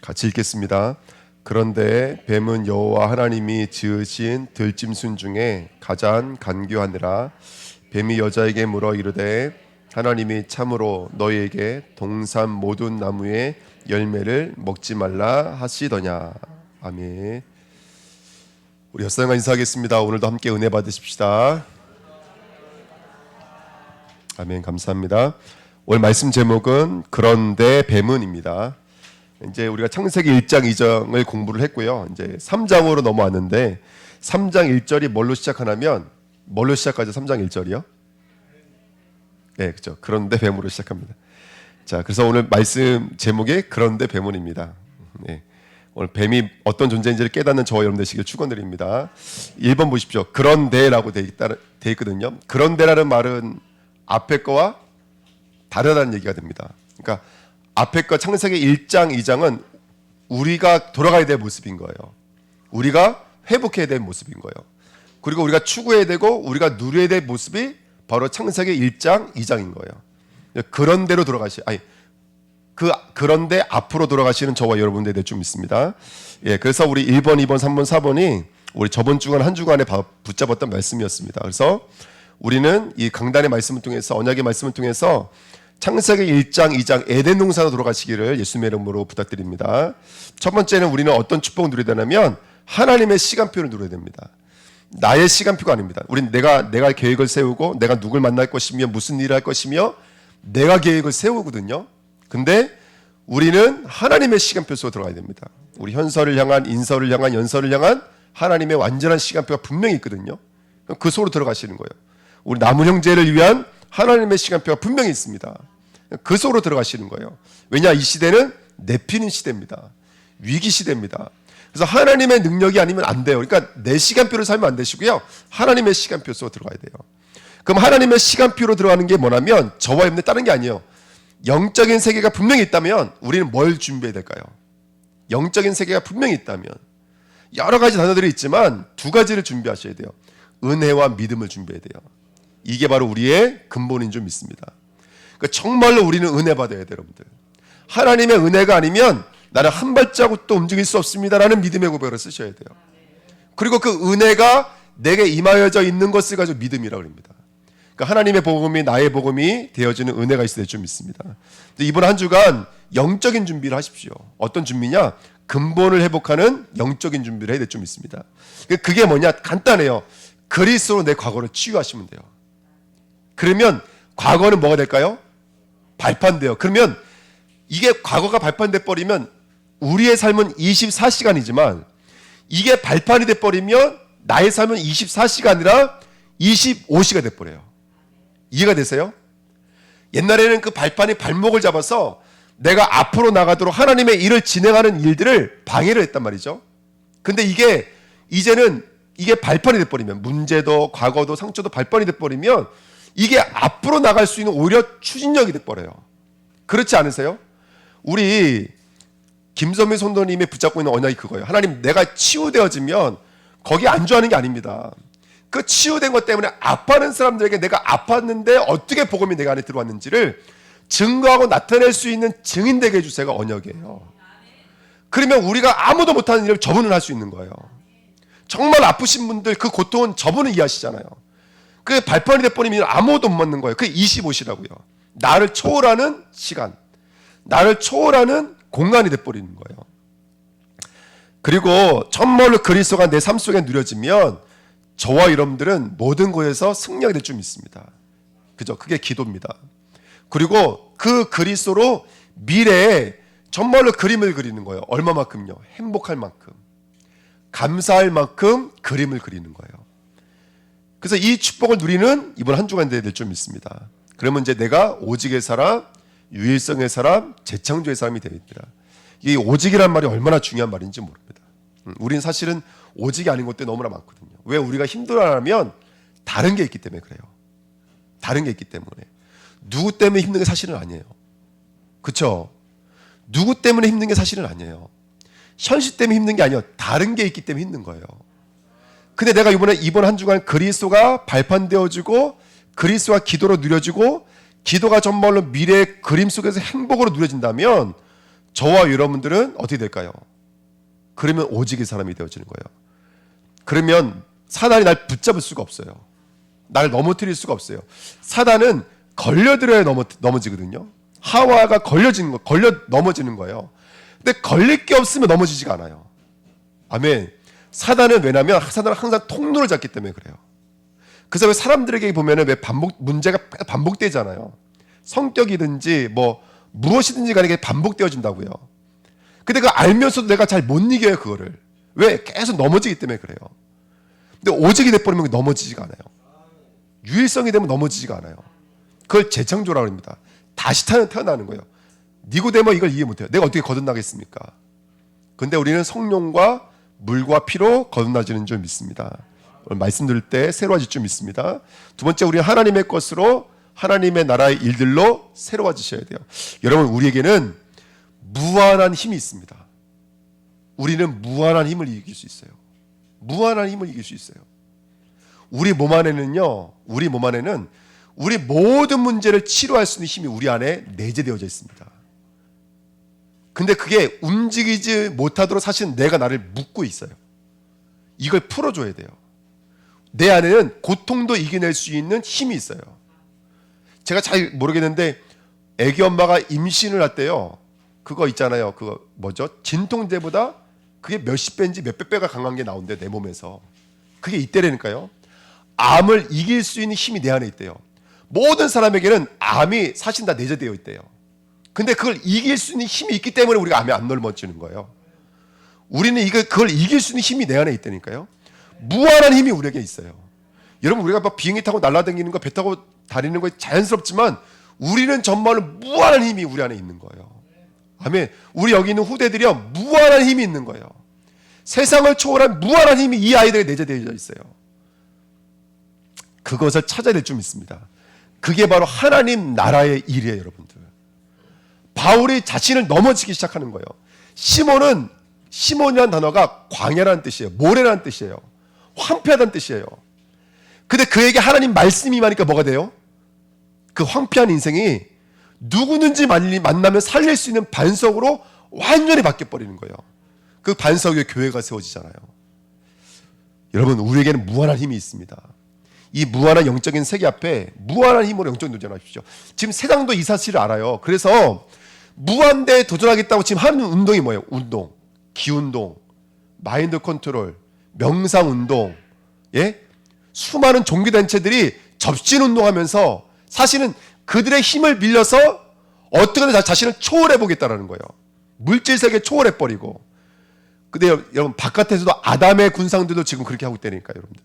같이 읽겠습니다. 그런데 뱀은 여호와 하나님이 지으신 들짐승 중에 가장 간교하니라. 뱀이 여자에게 물어 이르되 하나님이 참으로 너희에게 동산 모든 나무의 열매를 먹지 말라 하시더냐. 아멘. 우리 햇사님과 인사하겠습니다. 오늘도 함께 은혜 받으십시다. 아멘. 감사합니다. 오늘 말씀 제목은 그런데 뱀은입니다. 이제 우리가 창세기 1장 2장을 공부를 했고요. 이제 3장으로 넘어왔는데 3장 1절이 뭘로 시작하냐면 뭘로 시작하죠? 3장 1절이요? 네, 그렇죠. 그런데 뱀으로 시작합니다. 자, 그래서 오늘 말씀 제목이 그런데 뱀은입니다. 네. 오늘 뱀이 어떤 존재인지를 깨닫는 저와 여러분 되시길 축원드립니다. 1번 보십시오. 그런데라고 돼 있거든요. 그런데라는 말은 앞에 거와 다르다는 얘기가 됩니다. 그러니까 앞에 거 창세기 1장, 2장은 우리가 돌아가야 될 모습인 거예요. 우리가 회복해야 될 모습인 거예요. 그리고 우리가 추구해야 되고 우리가 누려야 될 모습이 바로 창세기 1장, 2장인 거예요. 그런 대로 그런데 앞으로 돌아가시는 저와 여러분들에 대해 좀 있습니다. 예, 그래서 우리 1번, 2번, 3번, 4번이 우리 저번 주간 한 주간에 붙잡았던 말씀이었습니다. 그래서 우리는 이 강단의 말씀을 통해서 언약의 말씀을 통해서 창세기 1장, 2장 에덴 동산으로 돌아가시기를 예수님의 이름으로 부탁드립니다. 첫 번째는 우리는 어떤 축복을 누려야 되냐면 하나님의 시간표를 누려야 됩니다. 나의 시간표가 아닙니다. 우리는 내가 계획을 세우고 내가 누굴 만날 것이며 무슨 일을 할 것이며 내가 계획을 세우거든요. 근데 우리는 하나님의 시간표 속으로 들어가야 됩니다. 우리 현서를 향한, 인서를 향한, 연서를 향한 하나님의 완전한 시간표가 분명히 있거든요. 그 속으로 들어가시는 거예요. 우리 남은 형제를 위한 하나님의 시간표가 분명히 있습니다. 그 속으로 들어가시는 거예요. 왜냐, 이 시대는 내피는 시대입니다. 위기 시대입니다. 그래서 하나님의 능력이 아니면 안 돼요. 그러니까 내 시간표를 살면 안 되시고요. 하나님의 시간표 속으로 들어가야 돼요. 그럼 하나님의 시간표로 들어가는 게 뭐냐면 저와 여러분들 다른 게 아니에요. 영적인 세계가 분명히 있다면 우리는 뭘 준비해야 될까요? 영적인 세계가 분명히 있다면 여러 가지 단어들이 있지만 두 가지를 준비하셔야 돼요. 은혜와 믿음을 준비해야 돼요. 이게 바로 우리의 근본인 줄 믿습니다. 그러니까 정말로 우리는 은혜 받아야 돼요, 여러분들. 하나님의 은혜가 아니면 나는 한 발자국도 움직일 수 없습니다라는 믿음의 고백을 쓰셔야 돼요. 그리고 그 은혜가 내게 임하여져 있는 것을 가지고 믿음이라고 합니다. 그러니까 하나님의 복음이 나의 복음이 되어지는 은혜가 있어야 될 줄 믿습니다. 이번 한 주간 영적인 준비를 하십시오. 어떤 준비냐? 근본을 회복하는 영적인 준비를 해야 될 줄 믿습니다. 그게 뭐냐? 간단해요. 그리스도로 내 과거를 치유하시면 돼요. 그러면 과거는 뭐가 될까요? 발판돼요. 그러면 이게 과거가 발판돼 버리면 우리의 삶은 24시간이지만 이게 발판이 돼 버리면 나의 삶은 24시가 아니라 25시가 돼 버려요. 이해가 되세요? 옛날에는 그 발판이 발목을 잡아서 내가 앞으로 나가도록 하나님의 일을 진행하는 일들을 방해를 했단 말이죠. 근데 이제는 이게 발판이 돼 버리면 문제도 과거도 상처도 발판이 돼 버리면 이게 앞으로 나갈 수 있는 오히려 추진력이 돼버려요. 그렇지 않으세요? 우리 김선미 선도님이 붙잡고 있는 언약이 그거예요. 하나님, 내가 치유되어지면 거기 안주하는 게 아닙니다. 그 치유된 것 때문에 아파하는 사람들에게 내가 아팠는데 어떻게 복음이 내가 안에 들어왔는지를 증거하고 나타낼 수 있는 증인 되게 해주세요가 언약이에요. 그러면 우리가 아무도 못하는 일을 저분은 할 수 있는 거예요. 정말 아프신 분들 그 고통은 저분은 이해하시잖아요. 그 발판이 돼버리면 아무것도 못 맞는 거예요. 그게 25시라고요. 나를 초월하는 시간, 나를 초월하는 공간이 돼버리는 거예요. 그리고 정말로 그리스도가 내 삶 속에 누려지면 저와 여러분들은 모든 곳에서 승리하게 될 줄 믿습니다. 그죠? 그게 기도입니다. 그리고 그 그리스도로 미래에 정말로 그림을 그리는 거예요. 얼마만큼요? 행복할 만큼, 감사할 만큼 그림을 그리는 거예요. 그래서 이 축복을 누리는 이번 한 주간 돼야 될 줄 믿습니다. 그러면 이제 내가 오직의 사람, 유일성의 사람, 재창조의 사람이 됩니다. 이 오직이란 말이 얼마나 중요한 말인지 모릅니다. 우리는 사실은 오직이 아닌 것들이 너무나 많거든요. 왜 우리가 힘들어하면 다른 게 있기 때문에 그래요. 다른 게 있기 때문에. 누구 때문에 힘든 게 사실은 아니에요. 그렇죠? 누구 때문에 힘든 게 사실은 아니에요. 현실 때문에 힘든 게 아니에요. 다른 게 있기 때문에 힘든 거예요. 근데 내가 이번 한 주간 그리스도가 발판되어지고 그리스도와 기도로 누려지고 기도가 정말로 미래의 그림 속에서 행복으로 누려진다면 저와 여러분들은 어떻게 될까요? 그러면 오직의 사람이 되어지는 거예요. 그러면 사단이 날 붙잡을 수가 없어요. 날 넘어뜨릴 수가 없어요. 사단은 걸려들어야 넘어지거든요. 하와가 걸려 넘어지는 거예요. 근데 걸릴 게 없으면 넘어지지가 않아요. 아멘. 사단은 왜냐면 사단은 항상 통로를 잡기 때문에 그래요. 그래서 왜 사람들에게 보면은 왜 문제가 반복되잖아요. 성격이든지 무엇이든지 간에 반복되어진다고요. 근데 그거 알면서도 내가 잘 못 이겨요, 그거를. 왜? 계속 넘어지기 때문에 그래요. 근데 오직이 돼버리면 넘어지지가 않아요. 유일성이 되면 넘어지지가 않아요. 그걸 재창조라고 합니다. 다시 태어나는 거예요. 니고데모 이걸 이해 못해요. 내가 어떻게 거듭나겠습니까? 근데 우리는 성령과 물과 피로 거듭나지는 줄 믿습니다. 오늘 말씀 들을 때 새로워질 줄 믿습니다. 두 번째, 우리는 하나님의 것으로 하나님의 나라의 일들로 새로워지셔야 돼요. 여러분, 우리에게는 무한한 힘이 있습니다. 우리는 무한한 힘을 이길 수 있어요. 무한한 힘을 이길 수 있어요. 우리 몸 안에는 우리 모든 문제를 치료할 수 있는 힘이 우리 안에 내재되어져 있습니다. 근데 그게 움직이지 못하도록 사실은 내가 나를 묶고 있어요. 이걸 풀어줘야 돼요. 내 안에는 고통도 이겨낼 수 있는 힘이 있어요. 제가 잘 모르겠는데 애기 엄마가 임신을 할 때요, 그거 있잖아요. 그거 뭐죠? 진통제보다 그게 몇십 배인지 몇백 배가 강한 게 나온대요, 내 몸에서. 그게 있대라니까요. 암을 이길 수 있는 힘이 내 안에 있대요. 모든 사람에게는 암이 사실 다 내재되어 있대요. 근데 그걸 이길 수 있는 힘이 있기 때문에 우리가 암에 안 넘어지는 거예요. 우리는 그걸 이길 수 있는 힘이 내 안에 있다니까요. 무한한 힘이 우리에게 있어요. 여러분, 우리가 막 비행기 타고 날아다니는 거, 배 타고 다니는 거 자연스럽지만 우리는 정말로 무한한 힘이 우리 안에 있는 거예요. 아멘. 우리 여기 있는 후대들이요, 무한한 힘이 있는 거예요. 세상을 초월한 무한한 힘이 이 아이들에 내재되어 있어요. 그것을 찾아야 될 줄 믿습니다. 그게 바로 하나님 나라의 일이에요, 여러분들. 바울이 자신을 넘어지기 시작하는 거예요. 시몬이라는 단어가 광야라는 뜻이에요. 모래라는 뜻이에요. 황폐하다는 뜻이에요. 근데 그에게 하나님 말씀이 임하니까 뭐가 돼요? 그 황폐한 인생이 누구든지 만나면 살릴 수 있는 반석으로 완전히 바뀌어버리는 거예요. 그 반석 위에 교회가 세워지잖아요. 여러분, 우리에게는 무한한 힘이 있습니다. 이 무한한 영적인 세계 앞에 무한한 힘으로 영적 도전하십시오. 지금 세상도 이 사실을 알아요. 그래서 무한대에 도전하겠다고 지금 하는 운동이 뭐예요? 운동, 기운동, 마인드 컨트롤, 명상 운동, 예? 수많은 종교단체들이 접신 운동하면서 사실은 그들의 힘을 빌려서 어떻게든 자신을 초월해보겠다는 거예요. 물질세계 초월해버리고. 근데 여러분, 바깥에서도 아담의 군상들도 지금 그렇게 하고 있다니까요, 여러분들.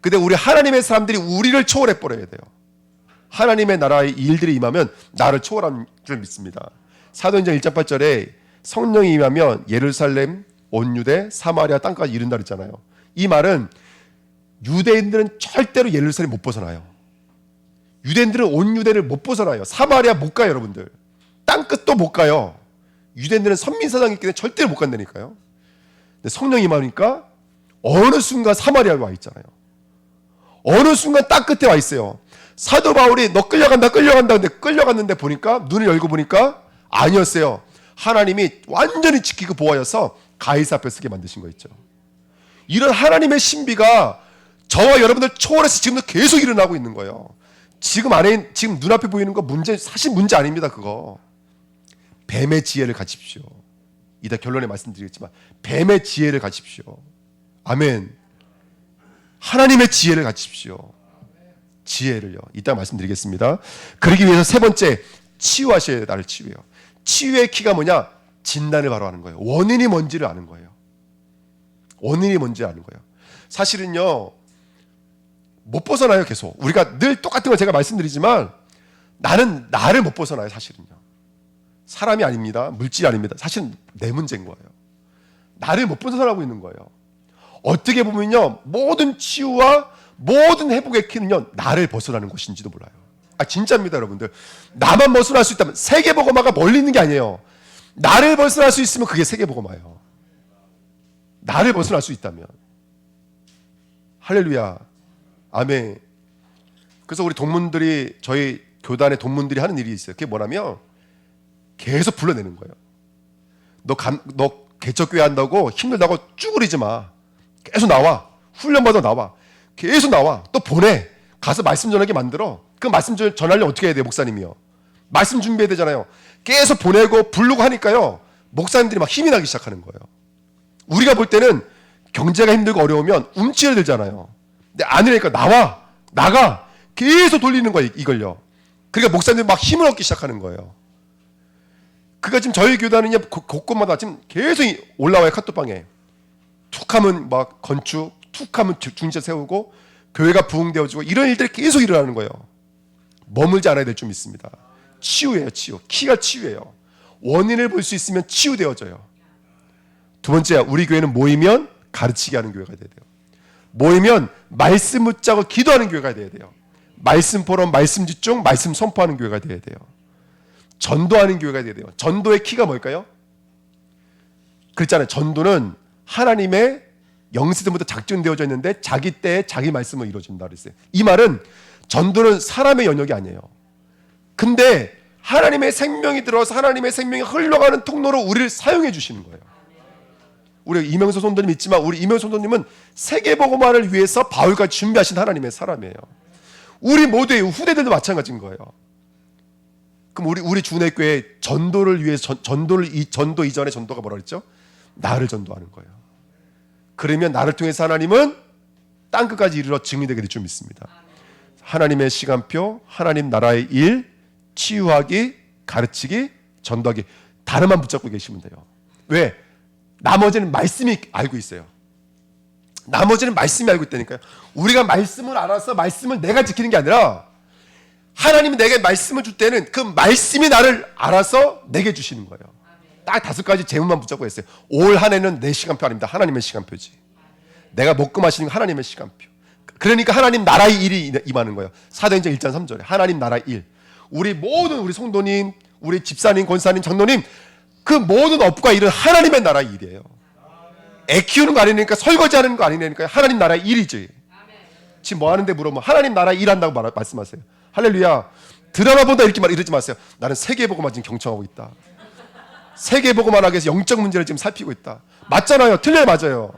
근데 우리 하나님의 사람들이 우리를 초월해버려야 돼요. 하나님의 나라의 일들이 임하면 나를 초월한 줄 믿습니다. 사도행전 1장 8절에 성령이 임하면 예루살렘, 온 유대, 사마리아 땅까지 이른다 그랬잖아요. 이 말은 유대인들은 절대로 예루살렘 못 벗어나요. 유대인들은 온 유대를 못 벗어나요. 사마리아 못 가요, 여러분들. 땅끝도 못 가요. 유대인들은 선민사상이기 때문에 절대로 못 간다니까요. 근데 성령이 임하니까 어느 순간 사마리아에 와 있잖아요. 어느 순간 땅끝에 와 있어요. 사도 바울이 너 끌려간다 근데 끌려갔는데 보니까, 눈을 열고 보니까 아니었어요. 하나님이 완전히 지키고 보호하여서 가이사 앞에 서게 만드신 거 있죠. 이런 하나님의 신비가 저와 여러분들 초월해서 지금도 계속 일어나고 있는 거예요. 지금 눈앞에 보이는 거 사실 문제 아닙니다. 그거 뱀의 지혜를 가지십시오. 이따 결론에 말씀드리겠지만 뱀의 지혜를 가지십시오. 아멘. 하나님의 지혜를 가지십시오. 지혜를요. 이따 말씀드리겠습니다. 그러기 위해서 세 번째, 치유하셔야 돼요. 나를 치유해요. 치유의 키가 뭐냐? 진단을 바로 하는 거예요. 원인이 뭔지를 아는 거예요. 원인이 뭔지 아는 거예요. 사실은요, 못 벗어나요. 계속 우리가 늘 똑같은 걸 제가 말씀드리지만 나는 나를 못 벗어나요. 사실은요, 사람이 아닙니다. 물질이 아닙니다. 사실은 내 문제인 거예요. 나를 못 벗어나고 있는 거예요. 어떻게 보면요, 모든 치유와 모든 회복의 키는요, 나를 벗어나는 것인지도 몰라요. 진짜입니다, 여러분들. 나만 벗어날 수 있다면, 세계복음화가 멀리 있는 게 아니에요. 나를 벗어날 수 있으면 그게 세계복음화예요. 나를 벗어날 수 있다면. 할렐루야. 아멘. 그래서 우리 동문들이, 저희 교단의 동문들이 하는 일이 있어요. 그게 뭐냐면 계속 불러내는 거예요. 너 개척교회 한다고 힘들다고 쭈그리지 마. 계속 나와. 훈련받아 나와. 계속 나와. 또 보내. 가서 말씀 전하게 만들어. 그 말씀 전하려면 어떻게 해야 돼요, 목사님이요? 말씀 준비해야 되잖아요. 계속 보내고 부르고 하니까요, 목사님들이 막 힘이 나기 시작하는 거예요. 우리가 볼 때는 경제가 힘들고 어려우면 움츠려 들잖아요. 근데 아니니까 나가. 계속 돌리는 거예요, 이걸요. 그러니까 목사님들이 막 힘을 얻기 시작하는 거예요. 그가 지금 저희 교단은요, 곳곳마다 지금 계속 올라와요, 카톡방에. 툭 하면 막 건축, 툭 하면 중재 세우고, 교회가 부흥되어지고, 이런 일들이 계속 일어나는 거예요. 머물지 않아야 될 줄 믿습니다. 치유예요, 치유. 키가 치유예요. 원인을 볼 수 있으면 치유되어져요. 두 번째, 우리 교회는 모이면 가르치게 하는 교회가 돼야 돼요. 모이면 말씀 붙잡고 기도하는 교회가 돼야 돼요. 말씀 포럼, 말씀 집중, 말씀 선포하는 교회가 돼야 돼요. 전도하는 교회가 돼야 돼요. 전도의 키가 뭘까요? 그랬잖아요. 전도는 하나님의 영세전부터 작전되어져 있는데 자기 때에 자기 말씀으로 이루어진다 그랬어요. 이 말은 전도는 사람의 영역이 아니에요. 근데 하나님의 생명이 들어서 하나님의 생명이 흘러가는 통로로 우리를 사용해 주시는 거예요. 우리 이명수 선도님 있지만 우리 이명수 선도님은 세계복음화를 위해서 바울같이 준비하신 하나님의 사람이에요. 우리 모두의 후대들도 마찬가지인 거예요. 그럼 우리 주내교회 전도를 위해서 전도 이전의 전도가 뭐라 그랬죠? 나를 전도하는 거예요. 그러면 나를 통해서 하나님은 땅 끝까지 이르러 증인되게 될 줄 믿습니다. 하나님의 시간표, 하나님 나라의 일, 치유하기, 가르치기, 전도하기, 다른만 붙잡고 계시면 돼요. 왜? 나머지는 말씀이 알고 있어요. 나머지는 말씀이 알고 있다니까요. 우리가 말씀을 알아서 말씀을 내가 지키는 게 아니라 하나님이 내게 말씀을 줄 때는 그 말씀이 나를 알아서 내게 주시는 거예요. 딱 5가지 제목만 붙잡고 했어요. 올 한 해는 내 시간표 아닙니다. 하나님의 시간표지. 내가 먹고 마시는 건 하나님의 시간표. 그러니까 하나님 나라의 일이 임하는 거예요. 사도행전 1장 3절에 하나님 나라의 일. 우리 모든 우리 성도님, 우리 집사님, 권사님, 장로님 그 모든 업과 일은 하나님의 나라의 일이에요. 애 키우는 거 아니니까 설거지하는 거 아니니까 하나님 나라의 일이지. 지금 뭐 하는데 물어보면 하나님 나라의 일 한다고 말씀하세요. 할렐루야. 드라마 본다 이러지 마세요. 나는 세계복음만 지금 경청하고 있다. 세계복음만 하기 위해서 영적 문제를 지금 살피고 있다. 맞잖아요. 틀려요. 맞아요.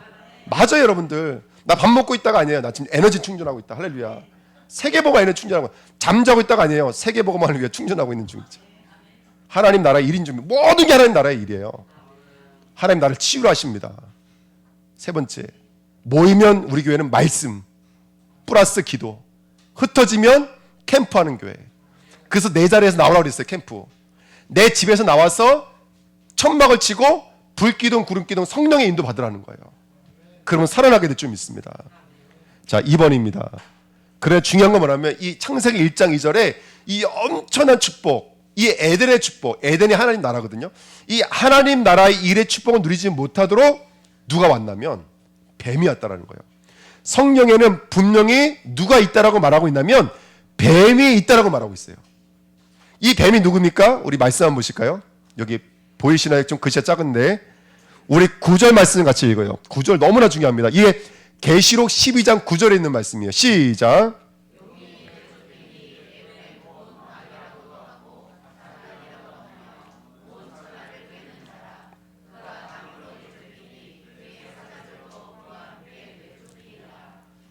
맞아요 여러분들. 나 밥 먹고 있다가 아니에요. 나 지금 에너지 충전하고 있다. 할렐루야. 세계복음 에너지 충전하고 잠자고 있다가 아니에요. 세계복음을 위해 충전하고 있는 중이죠. 하나님 나라의 일인 중 모든 게 하나님 나라의 일이에요. 하나님 나를 치유를 하십니다. 세 번째, 모이면 우리 교회는 말씀 플러스 기도, 흩어지면 캠프하는 교회. 그래서 내 자리에서 나오라고 그랬어요. 캠프. 내 집에서 나와서 천막을 치고 불기둥 구름기둥 성령의 인도 받으라는 거예요. 그러면 살아나게 될 줄 믿습니다. 자, 2번입니다. 그래 중요한 건 뭐냐면 이 창세기 1장 2절에 이 엄청난 축복, 이 에덴의 축복, 에덴이 하나님 나라거든요. 이 하나님 나라의 일의 축복을 누리지 못하도록 누가 왔냐면 뱀이 왔다라는 거예요. 성경에는 분명히 누가 있다라고 말하고 있냐면 뱀이 있다라고 말하고 있어요. 이 뱀이 누굽니까? 우리 말씀 한번 보실까요? 여기 보이시나요? 좀 글씨가 작은데 우리 9절 말씀 같이 읽어요. 9절 너무나 중요합니다. 이게 계시록 12장 9절에 있는 말씀이에요. 시작.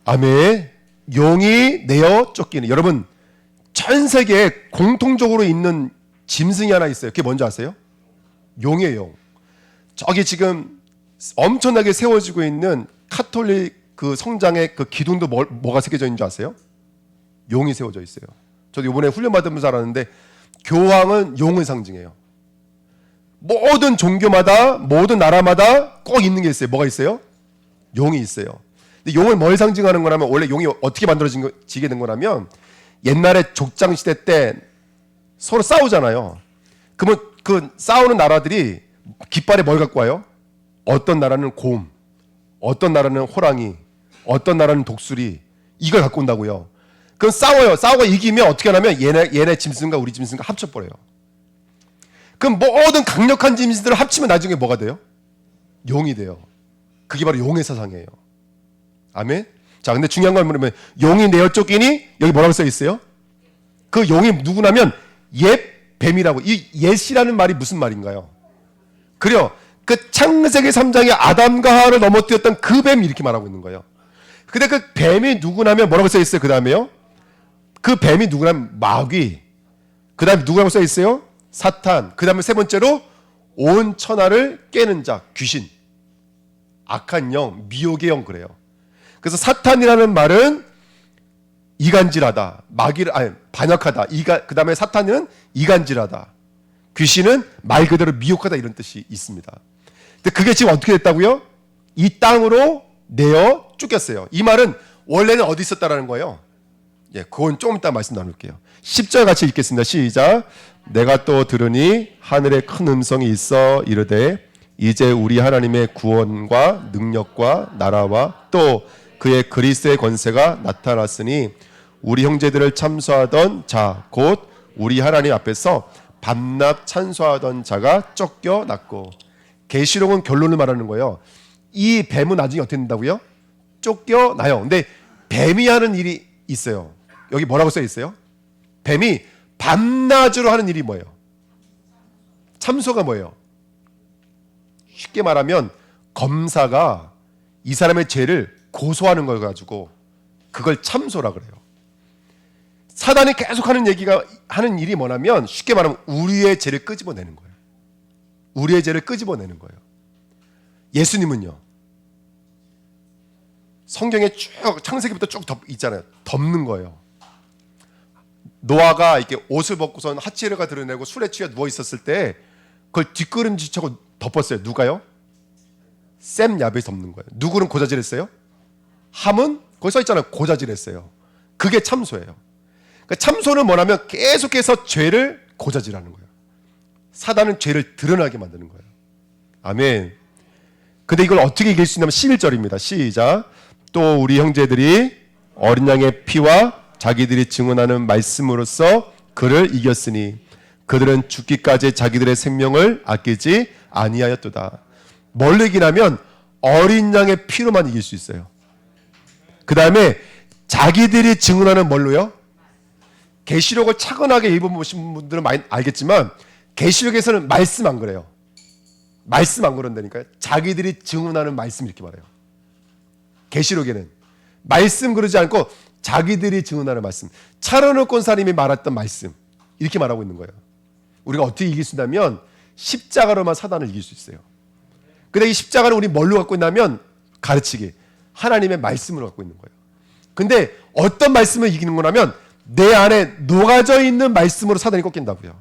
아멘. 용이 내어 쫓기는. 여러분 전 세계에 공통적으로 있는 짐승이 하나 있어요. 그게 뭔지 아세요? 용이에요. 용. 저기 지금 엄청나게 세워지고 있는 카톨릭 그 성장의 그 기둥도 뭐가 새겨져 있는 줄 아세요? 용이 세워져 있어요. 저도 이번에 훈련 받으면서 알았는데 교황은 용을 상징해요. 모든 종교마다 모든 나라마다 꼭 있는 게 있어요. 뭐가 있어요? 용이 있어요. 근데 용을 뭘 상징하는 거냐면 원래 용이 어떻게 만들어지게 된 거냐면 옛날에 족장 시대 때 서로 싸우잖아요. 그러면 그 싸우는 나라들이 깃발에 뭘 갖고 와요? 어떤 나라는 곰, 어떤 나라는 호랑이, 어떤 나라는 독수리 이걸 갖고 온다고요. 그럼 싸워요. 싸우고 이기면 어떻게 하냐면 얘네 짐승과 우리 짐승과 합쳐버려요. 그럼 모든 강력한 짐승들을 합치면 나중에 뭐가 돼요? 용이 돼요. 그게 바로 용의 사상이에요. 아멘. 자, 근데 중요한 건 뭐냐면 용이 내어 쫓기니 여기 뭐라고 써 있어요? 그 용이 누구냐면 옛 뱀이라고. 이 옛이라는 말이 무슨 말인가요? 그래요. 그 창세기 3장에 아담과 하와를 넘어뜨렸던 그 뱀이 이렇게 말하고 있는 거예요. 근데 그 뱀이 누구냐면 뭐라고 써 있어요? 그 다음에요. 그 뱀이 누구냐면 마귀. 그 다음에 누구라고 써 있어요? 사탄. 그 다음에 세 번째로 온 천하를 깨는 자, 귀신. 악한 영, 미혹의 영 그래요. 그래서 사탄이라는 말은 이간질하다, 반역하다. 그 다음에 사탄은 이간질하다. 귀신은 말 그대로 미혹하다 이런 뜻이 있습니다. 근데 그게 지금 어떻게 됐다고요? 이 땅으로 내어 쫓겼어요. 이 말은 원래는 어디 있었다라는 거예요? 예, 그건 조금 이따 말씀 나눌게요. 10절 같이 읽겠습니다. 시작. 내가 또 들으니 하늘에 큰 음성이 있어 이르되 이제 우리 하나님의 구원과 능력과 나라와 또 그의 그리스도의 권세가 나타났으니 우리 형제들을 참소하던 자 곧 우리 하나님 앞에서 밤낮 찬소하던 자가 쫓겨났고. 계시록은 결론을 말하는 거예요. 이 뱀은 나중에 어떻게 된다고요? 쫓겨나요. 근데 뱀이 하는 일이 있어요. 여기 뭐라고 써 있어요? 뱀이 밤낮으로 하는 일이 뭐예요? 참소가 뭐예요? 쉽게 말하면 검사가 이 사람의 죄를 고소하는 걸 가지고 그걸 참소라 그래요. 사단이 계속 하는 일이 뭐냐면 쉽게 말하면 우리의 죄를 끄집어내는 거예요. 우리의 죄를 끄집어내는 거예요. 예수님은요. 성경에 쭉 창세기부터 쭉 있잖아요. 덮는 거예요. 노아가 이렇게 옷을 벗고선 하체가 드러내고 술에 취해 누워 있었을 때 그걸 뒷걸음질치고 덮었어요. 누가요? 셈 야벳이 덮는 거예요. 누구는 고자질했어요? 함은 거기 써 있잖아요. 고자질했어요. 그게 참소예요. 그러니까 참소는 뭐냐면 계속해서 죄를 고자질하는 거예요. 사단은 죄를 드러나게 만드는 거예요. 아멘. 근데 이걸 어떻게 이길 수 있냐면 11절입니다. 시작. 또 우리 형제들이 어린 양의 피와 자기들이 증언하는 말씀으로써 그를 이겼으니 그들은 죽기까지 자기들의 생명을 아끼지 아니하였도다. 뭘 이기냐면 어린 양의 피로만 이길 수 있어요. 그 다음에 자기들이 증언하는 뭘로요? 계시록을 차근하게 읽어보신 분들은 많이 알겠지만 계시록에서는 말씀 안 그래요. 말씀 안 그런다니까요. 자기들이 증언하는 말씀 이렇게 말해요. 계시록에는 말씀 그러지 않고 자기들이 증언하는 말씀, 차려놓은 권사님이 말했던 말씀 이렇게 말하고 있는 거예요. 우리가 어떻게 이길 수 있냐면 십자가로만 사단을 이길 수 있어요. 근데 이 십자가를 우리 뭘로 갖고 있냐면 가르치기, 하나님의 말씀으로 갖고 있는 거예요. 근데 어떤 말씀을 이기는 거냐면 내 안에 녹아져 있는 말씀으로 사단이 꺾인다고요.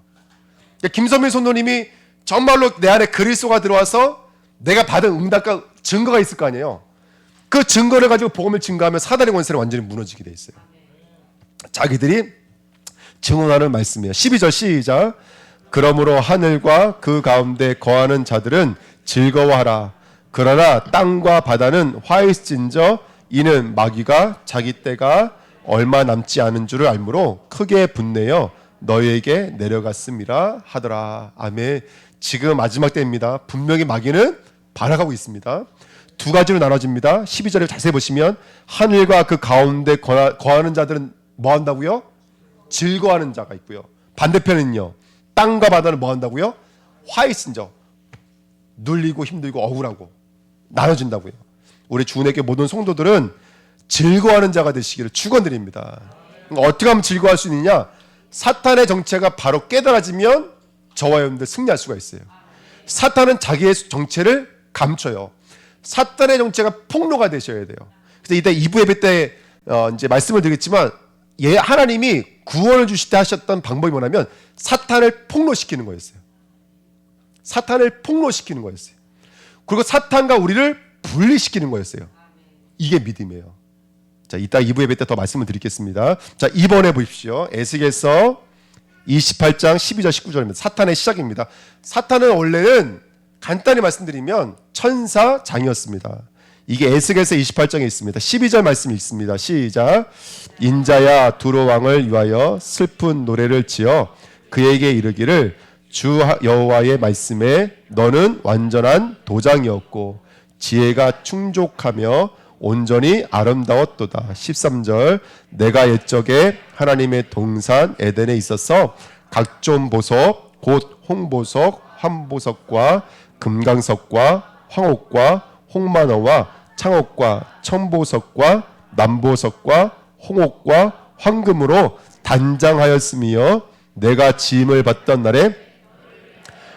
그러니까 김선민 선도님이 정말로 내 안에 그리스도가 들어와서 내가 받은 응답과 증거가 있을 거 아니에요. 그 증거를 가지고 복음을 증거하면 사단의 권세는 완전히 무너지게 돼 있어요. 자기들이 증언하는 말씀이에요. 12절 시작. 그러므로 하늘과 그 가운데 거하는 자들은 즐거워하라. 그러나 땅과 바다는 화일진저 이는 마귀가 자기 때가 얼마 남지 않은 줄을 알므로 크게 분내어 너희에게 내려갔음이라 하더라. 아멘. 지금 마지막 때입니다. 분명히 마귀는 발악하고 있습니다. 두 가지로 나눠집니다. 12절을 자세히 보시면 하늘과 그 가운데 거하는 자들은 뭐 한다고요? 즐거워하는 자가 있고요. 반대편은요. 땅과 바다는 뭐 한다고요? 화이신저 눌리고 힘들고 억울하고 나눠진다고요. 우리 주은혜교회 모든 성도들은 즐거워하는 자가 되시기를 축원드립니다. 어떻게 하면 즐거워할 수 있느냐? 사탄의 정체가 바로 깨달아지면 저와 여러분들 승리할 수가 있어요. 사탄은 자기의 정체를 감춰요. 사탄의 정체가 폭로가 되셔야 돼요. 그래서 이때 2부 예배 때 이제 말씀을 드리겠지만 하나님이 구원을 주실 때 하셨던 방법이 뭐냐면 사탄을 폭로시키는 거였어요. 사탄을 폭로시키는 거였어요. 그리고 사탄과 우리를 분리시키는 거였어요. 이게 믿음이에요. 자, 이따 2부 예배 때 더 말씀을 드리겠습니다. 자, 2번에 보십시오. 에스겔서 28장 12절 19절입니다. 사탄의 시작입니다. 사탄은 원래는 간단히 말씀드리면 천사장이었습니다. 이게 에스겔서 28장에 있습니다. 12절 말씀 읽습니다. 시작. 인자야 두로 왕을 위하여 슬픈 노래를 지어 그에게 이르기를 주 여호와의 말씀에 너는 완전한 도장이었고 지혜가 충족하며 온전히 아름다웠도다. 13절 내가 옛적에 하나님의 동산 에덴에 있어서 각종 보석 곧 홍보석 환보석과 금강석과 황옥과 홍만어와 창옥과 청보석과 남보석과 홍옥과 황금으로 단장하였으며 내가 지음을 받던 날에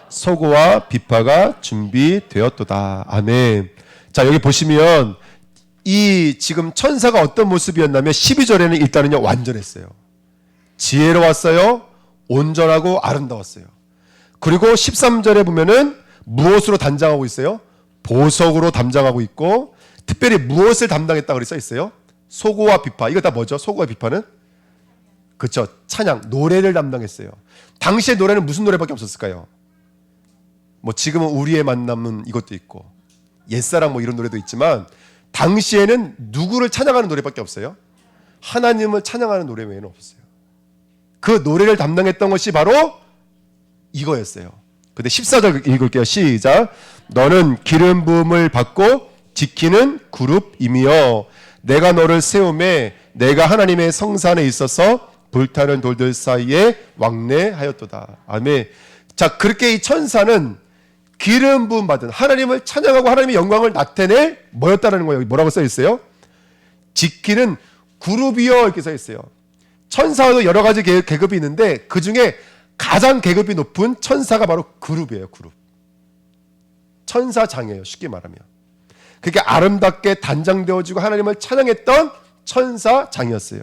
소고와 비파가 준비되었도다. 아멘. 자, 여기 보시면 이 지금 천사가 어떤 모습이었냐면 12절에는 일단은요 완전했어요. 지혜로웠어요. 온전하고 아름다웠어요. 그리고 13절에 보면은 무엇으로 단장하고 있어요? 보석으로 담장하고 있고, 특별히 무엇을 담당했다 그래 써 있어요? 소고와 비파. 이거 다 뭐죠? 소고와 비파는? 그렇죠. 찬양, 노래를 담당했어요. 당시의 노래는 무슨 노래밖에 없었을까요? 뭐 지금은 우리의 만남은 이것도 있고 옛사랑 뭐 이런 노래도 있지만 당시에는 누구를 찬양하는 노래밖에 없어요? 하나님을 찬양하는 노래 외에는 없었어요. 그 노래를 담당했던 것이 바로 이거였어요. 근데 14절 읽을게요. 시작. 너는 기름 부음을 받고 지키는 그룹이며 내가 너를 세움에 내가 하나님의 성산에 있어서 불타는 돌들 사이에 왕래하였도다. 아멘. 자, 그렇게 이 천사는 기름 부음 받은 하나님을 찬양하고 하나님의 영광을 나타낼 뭐였다라는 거예요. 뭐라고 써 있어요? 지키는 그룹이요 이렇게 써 있어요. 천사도 여러 가지 계급이 있는데 그 중에 가장 계급이 높은 천사가 바로 그룹이에요. 그룹. 천사장이에요. 쉽게 말하면. 그게 아름답게 단장되어지고 하나님을 찬양했던 천사장이었어요.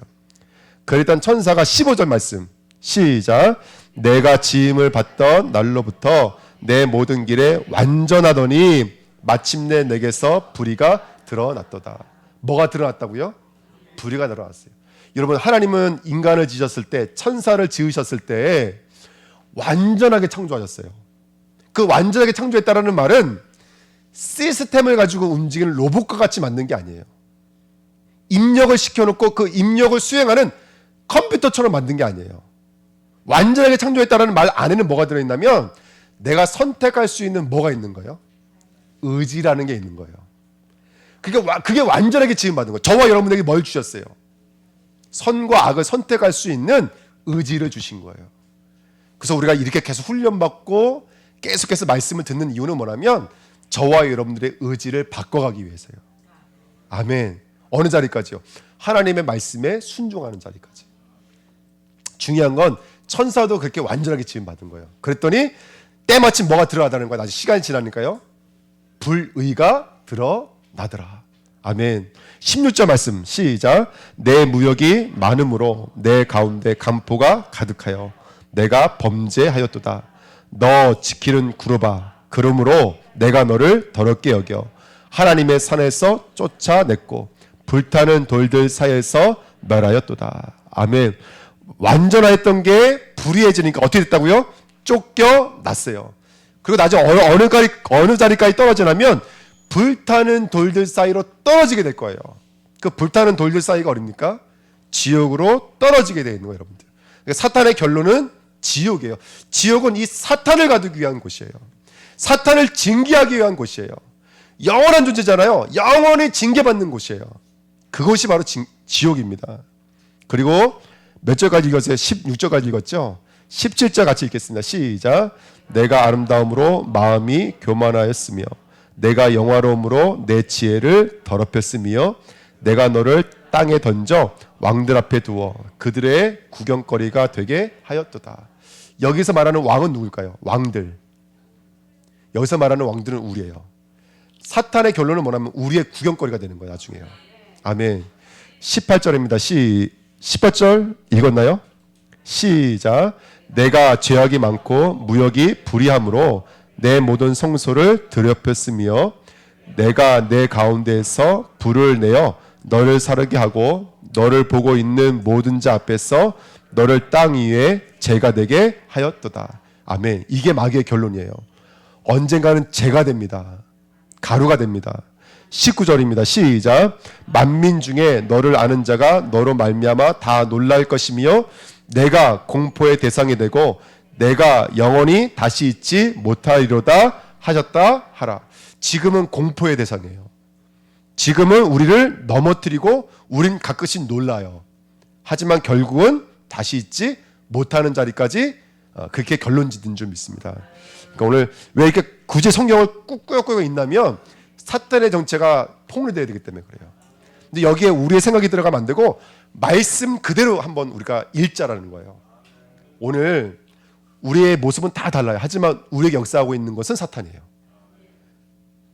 그랬던 천사가 15절 말씀 시작. 내가 지음을 받던 날로부터 내 모든 길에 완전하더니 마침내 내게서 불의가 드러났도다. 뭐가 드러났다고요? 불의가 드러났어요. 여러분, 하나님은 인간을 지으셨을 때, 천사를 지으셨을 때 완전하게 창조하셨어요. 그 완전하게 창조했다라는 말은 시스템을 가지고 움직이는 로봇과 같이 만든 게 아니에요. 입력을 시켜놓고 그 입력을 수행하는 컴퓨터처럼 만든 게 아니에요. 완전하게 창조했다라는 말 안에는 뭐가 들어있냐면 내가 선택할 수 있는 뭐가 있는 거예요? 의지라는 게 있는 거예요. 그게 완전하게 지음받은 거예요. 저와 여러분에게 뭘 주셨어요? 선과 악을 선택할 수 있는 의지를 주신 거예요. 그래서 우리가 이렇게 계속 훈련받고 계속해서 말씀을 듣는 이유는 뭐냐면 저와 여러분들의 의지를 바꿔가기 위해서요. 아멘. 어느 자리까지요? 하나님의 말씀에 순종하는 자리까지. 중요한 건 천사도 그렇게 완전하게 지음받은 거예요. 그랬더니 때마침 뭐가 드러나다는 거야. 아직 시간이 지나니까요. 불의가 드러나더라. 아멘. 16절 말씀 시작. 내 무역이 많음으로 내 가운데 간포가 가득하여 내가 범죄하였도다. 너 지키는 그룹아, 그러므로 내가 너를 더럽게 여겨 하나님의 산에서 쫓아냈고 불타는 돌들 사이에서 멸하였도다. 아멘. 완전하였던 게 불의해지니까 어떻게 됐다고요? 쫓겨났어요. 그리고 나중에 어느 자리까지 떨어지냐면 불타는 돌들 사이로 떨어지게 될 거예요. 그 불타는 돌들 사이가 어딥니까? 지옥으로 떨어지게 되어 있는 거예요, 여러분들. 그러니까 사탄의 결론은 지옥이에요. 지옥은 이 사탄을 가두기 위한 곳이에요. 사탄을 징계하기 위한 곳이에요. 영원한 존재잖아요. 영원히 징계받는 곳이에요. 그곳이 바로 지옥입니다. 그리고 몇 절까지 읽었어요? 16절까지 읽었죠? 17절 같이 읽겠습니다. 시작. 내가 아름다움으로 마음이 교만하였으며 내가 영화로움으로 내 지혜를 더럽혔으며 내가 너를 땅에 던져 왕들 앞에 두어 그들의 구경거리가 되게 하였도다. 여기서 말하는 왕은 누굴까요? 왕들. 여기서 말하는 왕들은 우리예요. 사탄의 결론은 뭐냐면 우리의 구경거리가 되는 거예요. 나중에요. 아멘. 18절입니다. 18절 읽었나요? 시작. 내가 죄악이 많고 무역이 불의함으로 내 모든 성소를 더럽혔으며 내가 내 가운데에서 불을 내어 너를 사르게 하고 너를 보고 있는 모든 자 앞에서 너를 땅 위에 죄가 되게 하였도다. 아멘. 이게 마귀의 결론이에요. 언젠가는 죄가 됩니다. 가루가 됩니다. 19절입니다. 시작. 만민 중에 너를 아는 자가 너로 말미암아 다 놀랄 것이며 내가 공포의 대상이 되고 내가 영원히 다시 잊지 못하리로다 하셨다 하라. 지금은 공포의 대상이에요. 지금은 우리를 넘어뜨리고 우린 가끔씩 놀라요. 하지만 결국은 다시 잊지 못하는 자리까지 그렇게 결론 짓는 줄 믿습니다. 그러니까 오늘 왜 이렇게 굳이 성경을 꾹꾹 읽냐면 사탄의 정체가 폭로되어야 되기 때문에 그래요. 근데 여기에 우리의 생각이 들어가면 안 되고 말씀 그대로 한번 우리가 읽자라는 거예요. 오늘 우리의 모습은 다 달라요. 하지만 우리에게 역사하고 있는 것은 사탄이에요.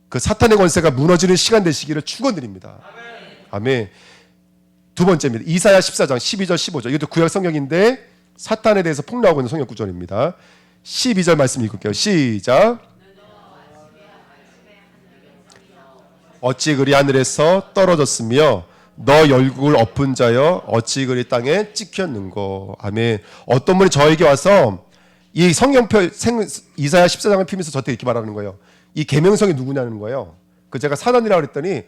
그 사탄의 권세가 무너지는 시간 되시기를 축원드립니다. 아멘. 두 번째입니다. 이사야 14장 12절 15절. 이것도 구약 성경인데 사탄에 대해서 폭로하고 있는 성경 구절입니다. 12절 말씀 읽을게요. 시작. 어찌 그리 하늘에서 떨어졌으며 너 얼굴 엎은 자여 어찌 그리 땅에 찍혔는고. 아멘. 어떤 분이 저에게 와서 이 성경표 이사야 14장을 피면서 저한테 이렇게 말하는 거예요. 이 계명성이 누구냐는 거예요. 그 제가 사단이라고 그랬더니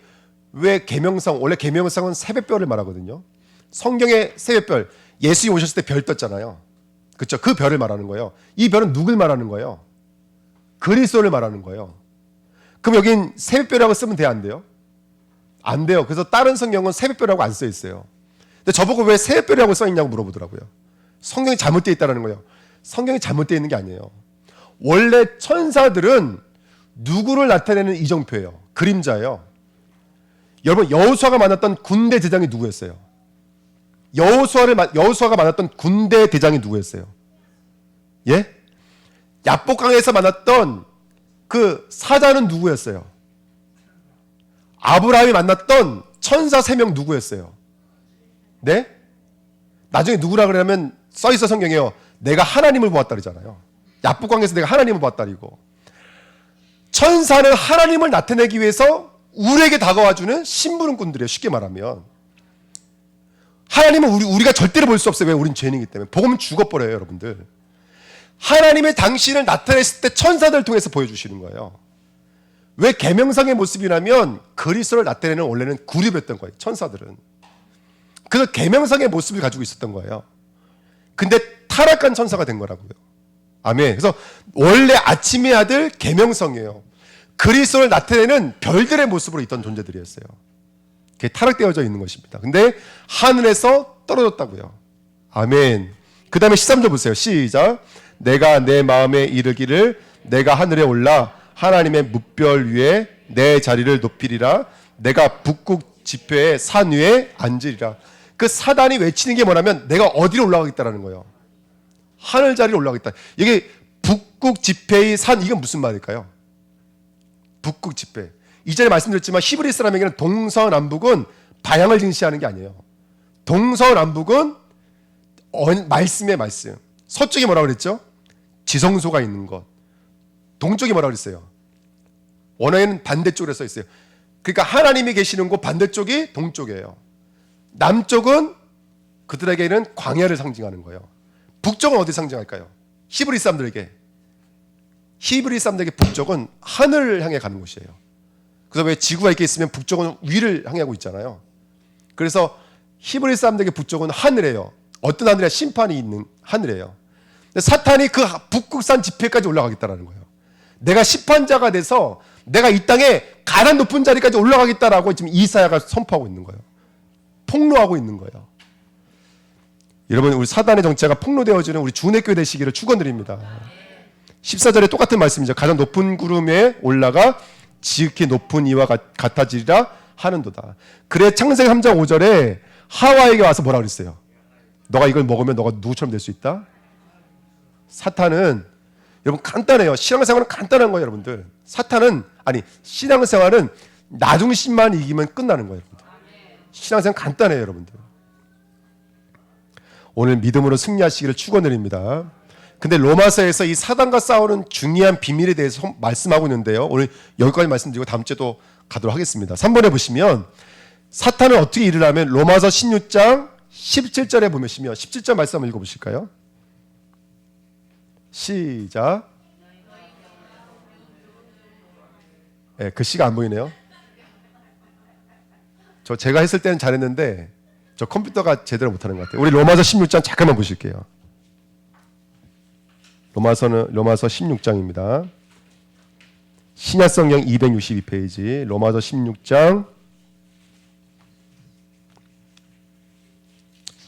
왜 계명성, 원래 계명성은 새벽별을 말하거든요. 성경의 새벽별, 예수님 오셨을 때 별 떴잖아요. 그렇죠? 그 별을 말하는 거예요. 이 별은 누굴 말하는 거예요? 그리스도를 말하는 거예요. 그럼 여긴 새벽별이라고 쓰면 돼요, 안 돼요? 안 돼요. 그래서 다른 성경은 새벽별이라고 안 써 있어요. 근데 저보고 왜 새벽별이라고 써 있냐고 물어보더라고요. 성경이 잘못되어 있다는 거예요. 성경이 잘못되어 있는 게 아니에요. 원래 천사들은 누구를 나타내는 이정표예요. 그림자예요. 여러분, 여호수아가 만났던 군대 대장이 누구였어요? 여호수아가 만났던 군대 대장이 누구였어요? 예? 야복강에서 만났던 그 사자는 누구였어요? 아브라함이 만났던 천사 3명 누구였어요? 네? 나중에 누구라 그러냐면 써있어 성경에요. 내가 하나님을 보았다 그러잖아요. 야복강에서 내가 하나님을 보았다 그러고. 천사는 하나님을 나타내기 위해서 우리에게 다가와주는 심부름꾼들이에요. 쉽게 말하면 하나님은 우리가 절대로 볼 수 없어요. 왜? 우린 죄인이기 때문에. 복음은 죽어버려요, 여러분들. 하나님의 당신을 나타냈을 때 천사들을 통해서 보여주시는 거예요. 왜 계명상의 모습이라면 그리스도를 나타내는 원래는 그룹이었던 거예요. 천사들은. 그래서 계명상의 모습을 가지고 있었던 거예요. 근데 타락한 천사가 된 거라고요. 아멘. 그래서 원래 아침의 아들 계명성이에요. 그리스도를 나타내는 별들의 모습으로 있던 존재들이었어요. 그게 타락되어져 있는 것입니다. 근데 하늘에서 떨어졌다고요. 아멘. 그 다음에 13절 보세요. 시작. 내가 내 마음에 이르기를 내가 하늘에 올라 하나님의 뭇별 위에 내 자리를 높이리라. 내가 북극 지폐의 산 위에 앉으리라. 그 사단이 외치는 게 뭐냐면 내가 어디로 올라가겠다라는 거예요. 하늘 자리로 올라가겠다. 이게 북극 지폐의 산, 이건 무슨 말일까요? 북극 지폐. 이전에 말씀드렸지만 히브리 사람에게는 동서남북은 방향을 증시하는 게 아니에요. 동서남북은 말씀의 말씀. 서쪽이 뭐라고 그랬죠? 지성소가 있는 것. 동쪽이 뭐라고 그랬어요? 원어에는 반대쪽으로 써 있어요. 그러니까 하나님이 계시는 곳 반대쪽이 동쪽이에요. 남쪽은 그들에게는 광야를 상징하는 거예요. 북쪽은 어디 상징할까요? 히브리 사람들에게 북쪽은 하늘을 향해 가는 곳이에요. 그래서 왜 지구가 이렇게 있으면 북쪽은 위를 향하고 있잖아요. 그래서 히브리 사람들에게 북쪽은 하늘이에요. 어떤 하늘이야? 심판이 있는 하늘이에요. 근데 사탄이 그 북극산 지폐까지 올라가겠다라는 거예요. 내가 심판자가 돼서 내가 이 땅에 가장 높은 자리까지 올라가겠다라고 지금 이사야가 선포하고 있는 거예요. 폭로하고 있는 거예요. 여러분, 우리 사단의 정체가 폭로되어지는 우리 주내교회 되시기를 축원드립니다. 14절에 똑같은 말씀이죠. 가장 높은 구름에 올라가 지극히 높은 이와 같아지리라 하는도다. 그래 창세기 3장 5절에 하와에게 와서 뭐라 그랬어요? 너가 이걸 먹으면 너가 누구처럼 될 수 있다? 사탄은 여러분 간단해요. 신앙생활은 간단한 거예요, 여러분들. 신앙생활은 나중심만 이기면 끝나는 거예요, 여러분들. 신앙생활 간단해요, 여러분들. 오늘 믿음으로 승리하시기를 축원드립니다. 근데 로마서에서 이 사단과 싸우는 중요한 비밀에 대해서 말씀하고 있는데요. 오늘 여기까지 말씀드리고 다음 주에 또 가도록 하겠습니다. 3번에 보시면 사탄은 어떻게 일을 하면 로마서 16장 17절에 보시면 17절 말씀 한번 읽어보실까요? 시작. 네, 글씨가 안 보이네요. 제가 했을 때는 잘했는데 저 컴퓨터가 제대로 못하는 것 같아요. 우리 로마서 16장 잠깐만 보실게요. 로마서 16장입니다. 신약성경 262페이지 로마서 16장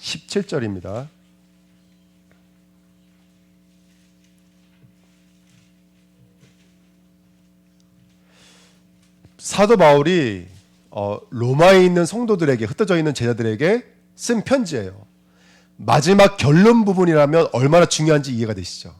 17절입니다. 사도 바울이 로마에 있는 성도들에게, 흩어져 있는 제자들에게 쓴 편지예요. 마지막 결론 부분이라면 얼마나 중요한지 이해가 되시죠?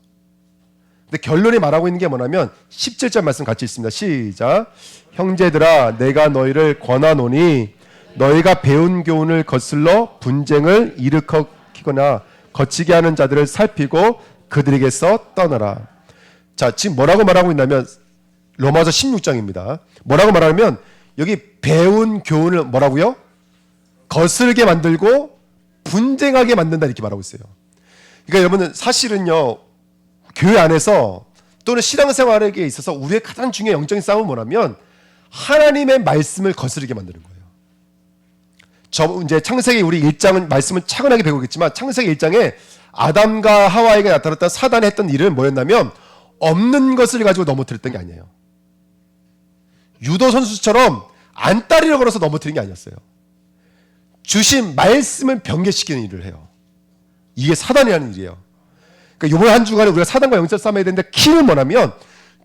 근데 결론이 말하고 있는 게 뭐냐면 17절 말씀 같이 있습니다. 시작. 형제들아 내가 너희를 권하노니 너희가 배운 교훈을 거슬러 분쟁을 일으키거나 거치게 하는 자들을 살피고 그들에게서 떠나라. 자, 지금 뭐라고 말하고 있냐면 로마서 16장입니다. 뭐라고 말하면 여기 배운 교훈을 뭐라고요? 거슬게 만들고 분쟁하게 만든다 이렇게 말하고 있어요. 그러니까 여러분은 사실은요, 교회 안에서 또는 신앙생활에 있어서 우리의 가장 중요한 영적인 싸움은 뭐냐면 하나님의 말씀을 거스르게 만드는 거예요. 이제 창세기 우리 1장은 말씀을 차근하게 배우겠지만 창세기 1장에 아담과 하와에게 나타났던 사단이 했던 일은 뭐였냐면 없는 것을 가지고 넘어뜨렸던 게 아니에요. 유도 선수처럼 안다리를 걸어서 넘어뜨린 게 아니었어요. 주신 말씀을 변개시키는 일을 해요. 이게 사단이 하는 일이에요. 그러니까 이번 한 주간에 우리가 사단과 영적 싸움해야 되는데 키는 뭐냐면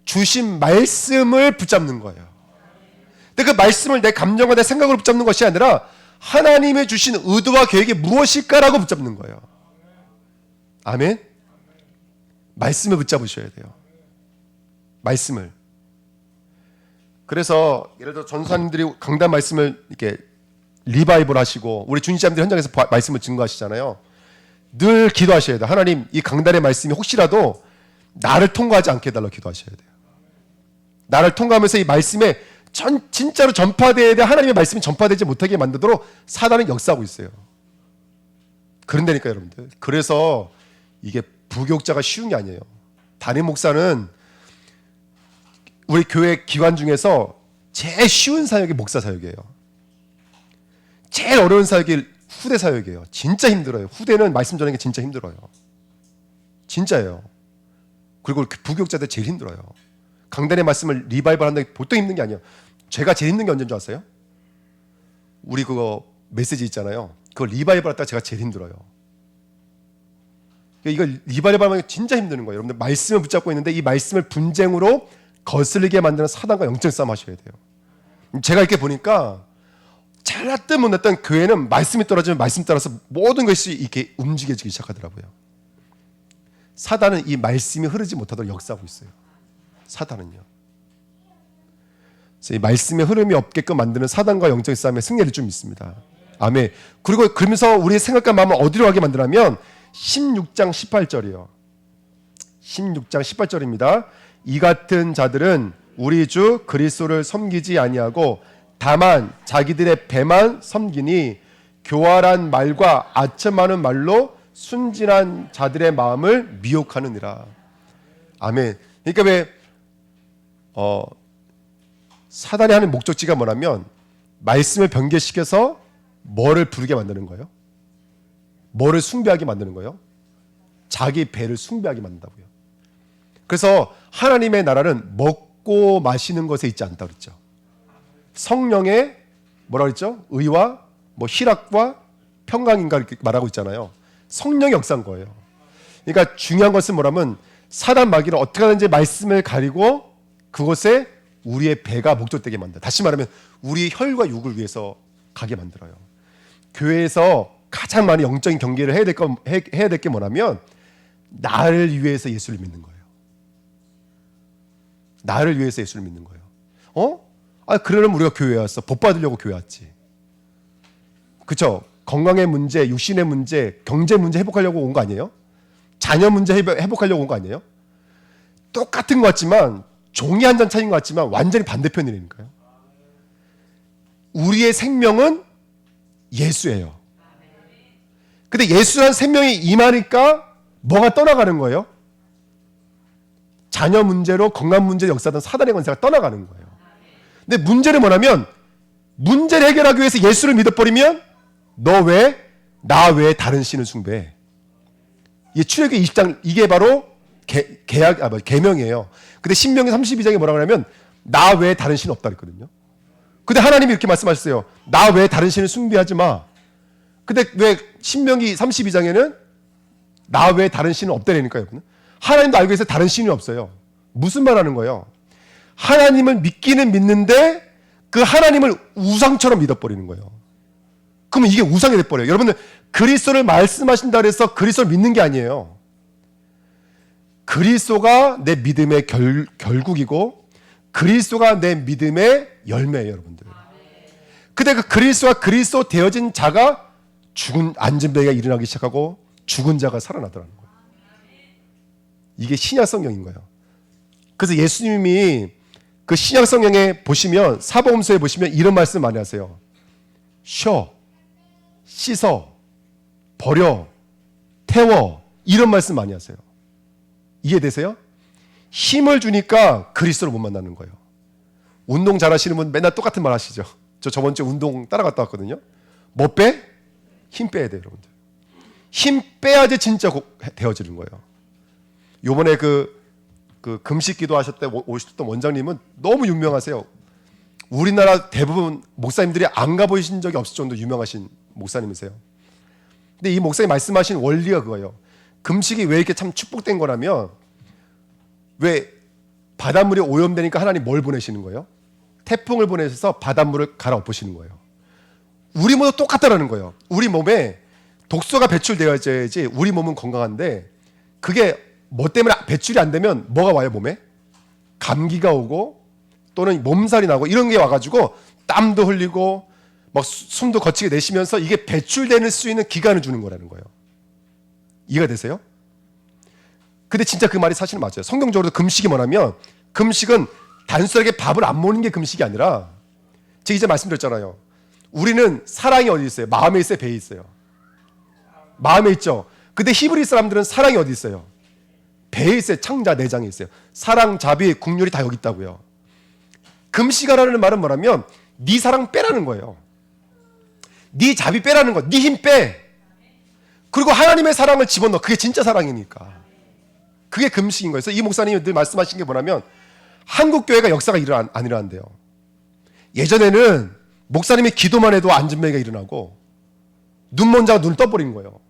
주신 말씀을 붙잡는 거예요. 근데 그 말씀을 내 감정과 내 생각으로 붙잡는 것이 아니라 하나님의 주신 의도와 계획이 무엇일까라고 붙잡는 거예요. 아멘? 말씀을 붙잡으셔야 돼요. 말씀을. 그래서 예를 들어 전사님들이 강단 말씀을 이렇게 리바이벌 하시고 우리 주님자님들 현장에서 말씀을 증거하시잖아요. 늘 기도하셔야 돼요. 하나님 이 강단의 말씀이 혹시라도 나를 통과하지 않게 해달라고 기도하셔야 돼요. 나를 통과하면서 이 말씀에 진짜로 전파되어야 돼. 하나님의 말씀이 전파되지 못하게 만들도록 사단은 역사하고 있어요. 그런다니까 여러분들. 그래서 이게 부교육자가 쉬운 게 아니에요. 담임 목사는 우리 교회 기관 중에서 제일 쉬운 사역이 목사 사역이에요. 제일 어려운 사역이 후대 사역이에요. 진짜 힘들어요. 후대는 말씀 전하는 게 진짜 힘들어요. 진짜예요. 그리고 부교육자들 제일 힘들어요. 강단의 말씀을 리바이벌 한다는 게 보통 힘든 게 아니에요. 제가 제일 힘든 게 언제인 줄 아세요? 우리 그거 메시지 있잖아요. 그거 리바이벌 할때 제가 제일 힘들어요. 이거 리바이벌 하면 진짜 힘드는 거예요. 여러분들 말씀을 붙잡고 있는데 이 말씀을 분쟁으로 거슬리게 만드는 사단과 영적 싸움 하셔야 돼요. 제가 이렇게 보니까 잘났든 못났든 교회는 말씀이 떨어지면 말씀 따라서 모든 것이 이렇게 움직여지기 시작하더라고요. 사단은 이 말씀이 흐르지 못하도록 역사하고 있어요. 사단은요. 그래서 이 말씀의 흐름이 없게끔 만드는 사단과 영적인 싸움의 승리를 좀 있습니다. 아멘. 그리고 그러면서 우리의 생각과 마음을 어디로 가게 만드냐면 16장 18절이요. 16장 18절입니다. 이 같은 자들은 우리 주 그리스도를 섬기지 아니하고 다만 자기들의 배만 섬기니 교활한 말과 아첨하는 말로 순진한 자들의 마음을 미혹하느니라. 아멘. 그러니까 왜 사단이 하는 목적지가 뭐냐면 말씀을 변개시켜서 뭐를 부르게 만드는 거예요? 뭐를 숭배하게 만드는 거예요? 자기 배를 숭배하게 만든다고요. 그래서 하나님의 나라는 먹고 마시는 것에 있지 않다 그랬죠. 성령의 뭐라 그랬죠? 의와 희락과 평강인가 이렇게 말하고 있잖아요. 성령의 역사인 거예요. 그러니까 중요한 것은 뭐라면 사단 마귀를 어떻게 하든지 말씀을 가리고 그곳에 우리의 배가 목적되게 만들어요. 다시 말하면 우리 혈과 육을 위해서 가게 만들어요. 교회에서 가장 많이 영적인 경계를 해야 될 게 뭐냐면 나를 위해서 예수를 믿는 거예요. 나를 위해서 예수를 믿는 거예요. 그러려면 우리가 교회에 왔어. 복 받으려고 교회 왔지. 그렇죠? 건강의 문제, 육신의 문제, 경제 문제 회복하려고 온 거 아니에요? 자녀 문제 회복하려고 온 거 아니에요? 똑같은 것 같지만 종이 한 장 차이인 것 같지만 완전히 반대편이라니까요. 우리의 생명은 예수예요. 근데 예수란 생명이 임하니까 뭐가 떠나가는 거예요? 자녀 문제로 건강 문제 역사든 사단의 권세가 떠나가는 거예요. 근데 문제는 뭐냐면 문제를 해결하기 위해서 예수를 믿어버리면 너 왜 나 외에 다른 신을 숭배해? 이게 출애굽기 20장 이게 바로 계명이에요. 근데 신명기 32장에 뭐라고 하냐면 나 외에 다른 신 없다 그랬거든요. 근데 하나님이 이렇게 말씀하셨어요. 나 외에 다른 신을 숭배하지 마. 근데 왜 신명기 32장에는 나 외에 다른 신은 없다라니까요. 하나님도 알고 계세요. 다른 신이 없어요. 무슨 말 하는 거예요? 하나님을 믿기는 믿는데 그 하나님을 우상처럼 믿어버리는 거예요. 그러면 이게 우상이 돼버려요. 여러분들 그리스도를 말씀하신다 그래서 그리스도를 믿는 게 아니에요. 그리스도가 내 믿음의 결국이고 그리스도가 내 믿음의 열매예요, 여러분들. 근데 그 그리스도가 그리스도 되어진 자가 죽은 안진뱅이가 일어나기 시작하고 죽은 자가 살아나더라는 거예요. 이게 신약 성경인 거예요. 그래서 예수님이 그 신약 성경에 보시면 사복음서에 보시면 이런 말씀 많이 하세요. 쉬어, 씻어, 버려, 태워 이런 말씀 많이 하세요. 이해되세요? 힘을 주니까 그리스도를 못 만나는 거예요. 운동 잘하시는 분 맨날 똑같은 말 하시죠. 저 저번 주에 운동 따라갔다 왔거든요. 뭐 빼? 힘 빼야 돼요, 여러분들. 힘 빼야지 진짜 되어지는 거예요. 요번에 그 금식 기도 오셨던 원장님은 너무 유명하세요. 우리나라 대부분 목사님들이 안 가보신 적이 없을 정도로 유명하신 목사님이세요. 근데 이 목사님 말씀하신 원리가 그거예요. 금식이 왜 이렇게 참 축복된 거라면, 왜 바닷물이 오염되니까 하나님 뭘 보내시는 거예요? 태풍을 보내셔서 바닷물을 갈아엎으시는 거예요. 우리 몸도 똑같다라는 거예요. 우리 몸에 독소가 배출되어야지 우리 몸은 건강한데, 그게 뭐 때문에 배출이 안 되면 뭐가 와요, 몸에? 감기가 오고 또는 몸살이 나고 이런 게 와가지고 땀도 흘리고 막 숨도 거치게 내쉬면서 이게 배출될 수 있는 기간을 주는 거라는 거예요. 이해가 되세요? 근데 진짜 그 말이 사실은 맞아요. 성경적으로 금식이 뭐냐면, 금식은 단순하게 밥을 안 먹는 게 금식이 아니라, 제가 이제 말씀드렸잖아요. 우리는 사랑이 어디 있어요? 마음에 있어요? 배에 있어요? 마음에 있죠. 근데 히브리 사람들은 사랑이 어디 있어요? 배에 있어요. 창자 내장에 있어요. 사랑, 자비, 국률이 다 여기 있다고요. 금식하라는 말은 뭐냐면 네 사랑 빼라는 거예요. 네 자비 빼라는 거. 네 힘 빼. 그리고 하나님의 사랑을 집어넣어. 그게 진짜 사랑이니까. 그게 금식인 거예요. 그래서 이 목사님이 늘 말씀하신 게 뭐냐면, 한국 교회가 역사가 안 일어난대요. 예전에는 목사님이 기도만 해도 안진뱅이가 일어나고 눈먼 자가 눈을 떠버리는 거예요.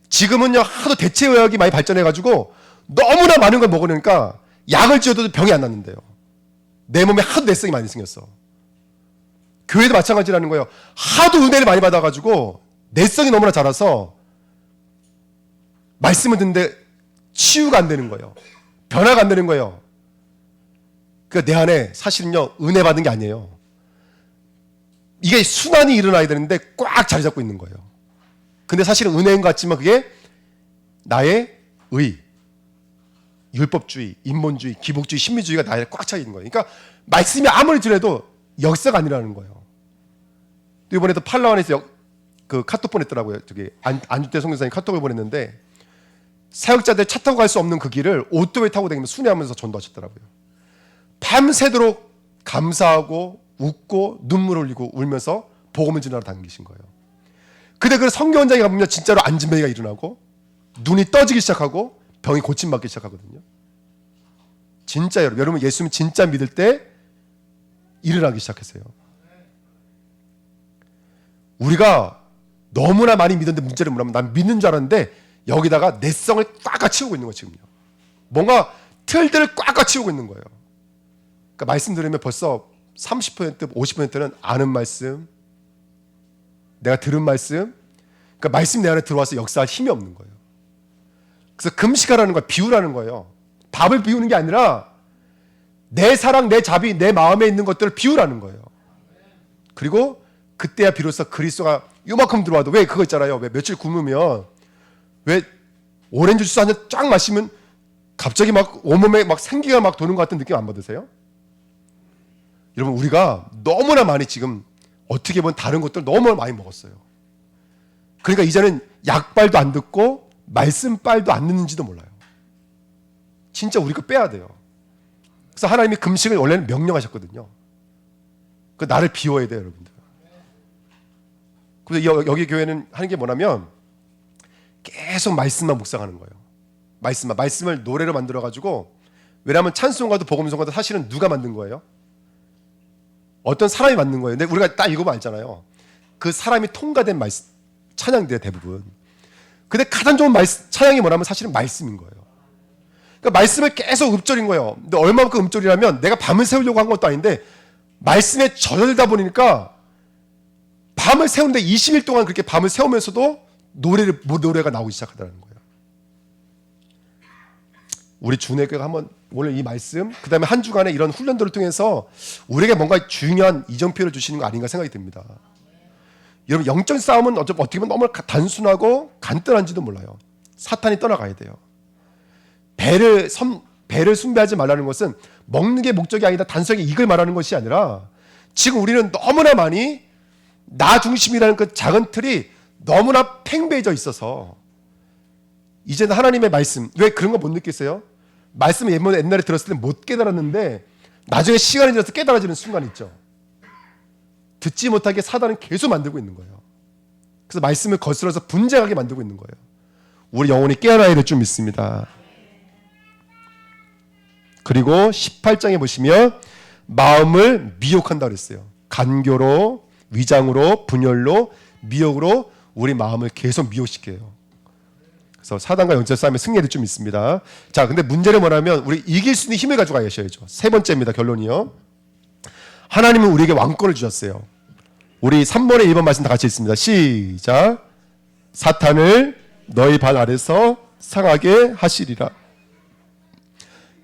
지금은요, 하도 대체의학이 많이 발전해가지고 너무나 많은 걸 먹으니까 약을 지어도 병이 안 낫는데요. 내 몸에 하도 내성이 많이 생겼어. 교회도 마찬가지라는 거예요. 하도 은혜를 많이 받아가지고 내성이 너무나 자라서 말씀을 듣는데 치유가 안 되는 거예요. 변화가 안 되는 거예요. 그러니까 내 안에 사실은요, 은혜 받은 게 아니에요. 이게 순환이 일어나야 되는데 꽉 자리 잡고 있는 거예요. 근데 사실은 은혜인 것 같지만 그게 나의 의, 율법주의, 인본주의, 기복주의, 신비주의가 나에 꽉 차 있는 거예요. 그러니까 말씀이 아무리 들어도 역사가 아니라는 거예요. 또 이번에도 팔라완에서 그 카톡 보냈더라고요. 저기 안주태 선교사님 카톡을 보냈는데, 사역자들 차 타고 갈 수 없는 그 길을 오토바이 타고 다니면서 순회하면서 전도하셨더라고요. 밤새도록 감사하고 웃고 눈물 흘리고 울면서 복음을 전하러 다니신 거예요. 근데 그 성교 현장에 가보면 진짜로 안진뱅이가 일어나고 눈이 떠지기 시작하고 병이 고침받기 시작하거든요. 진짜 여러분 예수님 진짜 믿을 때 일어나기 시작했어요. 우리가 너무나 많이 믿었는데 문제는 뭐냐면, 난 믿는 줄 알았는데 여기다가 내성을 꽉꽉 채우고 있는 거예요. 지금요. 뭔가 틀들을 꽉꽉 채우고 있는 거예요. 그러니까 말씀 들으면 벌써 30%, 50%는 아는 말씀, 내가 들은 말씀, 그러니까 말씀 내 안에 들어와서 역사할 힘이 없는 거예요. 그래서 금식하라는 거야, 비우라는 거예요. 밥을 비우는 게 아니라 내 사랑, 내 자비, 내 마음에 있는 것들을 비우라는 거예요. 그리고 그때야 비로소 그리스도가 요만큼 들어와도, 왜 그거 있잖아요. 왜 며칠 굶으면 왜 오렌지 주스 한 잔 쫙 마시면 갑자기 막 온몸에 막 생기가 막 도는 것 같은 느낌 안 받으세요? 여러분, 우리가 너무나 많이 지금 어떻게 보면 다른 것들 너무 많이 먹었어요. 그러니까 이제는 약발도 안 듣고 말씀빨도 안 듣는지도 몰라요. 진짜 우리가 빼야 돼요. 그래서 하나님이 금식을 원래는 명령하셨거든요. 그 나를 비워야 돼요, 여러분들. 그래서 여기 교회는 하는 게 뭐냐면 계속 말씀만 묵상하는 거예요. 말씀을 노래로 만들어가지고, 왜냐하면 찬송가도 복음송가도 사실은 누가 만든 거예요? 어떤 사람이 만든 거예요. 근데 우리가 딱 읽어보면 알잖아요. 그 사람이 통과된 찬양들이에요, 대부분. 근데 가장 좋은 찬양이 뭐냐면 사실은 말씀인 거예요. 그러니까 말씀을 계속 읊조린 거예요. 근데 얼마만큼 읊조리냐면, 내가 밤을 새우려고 한 것도 아닌데 말씀에 젖어들다 보니까 밤을 새우는데 20일 동안 그렇게 밤을 새우면서도 노래가 나오기 시작하더라는 거예요. 우리 주내교가 한번 오늘 이 말씀, 그 다음에 한 주간의 이런 훈련들을 통해서 우리에게 뭔가 중요한 이정표를 주시는 거 아닌가 생각이 듭니다. 여러분, 영적 싸움은 어떻게 보면 너무 단순하고 간단한지도 몰라요. 사탄이 떠나가야 돼요. 배를 숭배하지 말라는 것은 먹는 게 목적이 아니다, 단순하게 이걸 말하는 것이 아니라 지금 우리는 너무나 많이 나 중심이라는 그 작은 틀이 너무나 팽배해져 있어서 이제는 하나님의 말씀, 왜 그런 거 못 느끼세요? 말씀을 옛날에 들었을 때 못 깨달았는데 나중에 시간이 지나서 깨달아지는 순간 있죠. 듣지 못하게 사단은 계속 만들고 있는 거예요. 그래서 말씀을 거스러서 분쟁하게 만들고 있는 거예요. 우리 영혼이 깨어나야 될 줄 믿습니다. 그리고 18장에 보시면 마음을 미혹한다 그랬어요. 간교로, 위장으로, 분열로, 미혹으로 우리 마음을 계속 미혹시켜요. 그래서 사단과 영적 싸움의 승리를 좀 있습니다. 자, 근데 문제는 뭐냐면 우리 이길 수 있는 힘을 가지고 가셔야죠. 세 번째입니다. 결론이요. 하나님은 우리에게 왕권을 주셨어요. 우리 3번에 1번 말씀 다 같이 있습니다. 시작. 사탄을 너희 발 아래서 상하게 하시리라.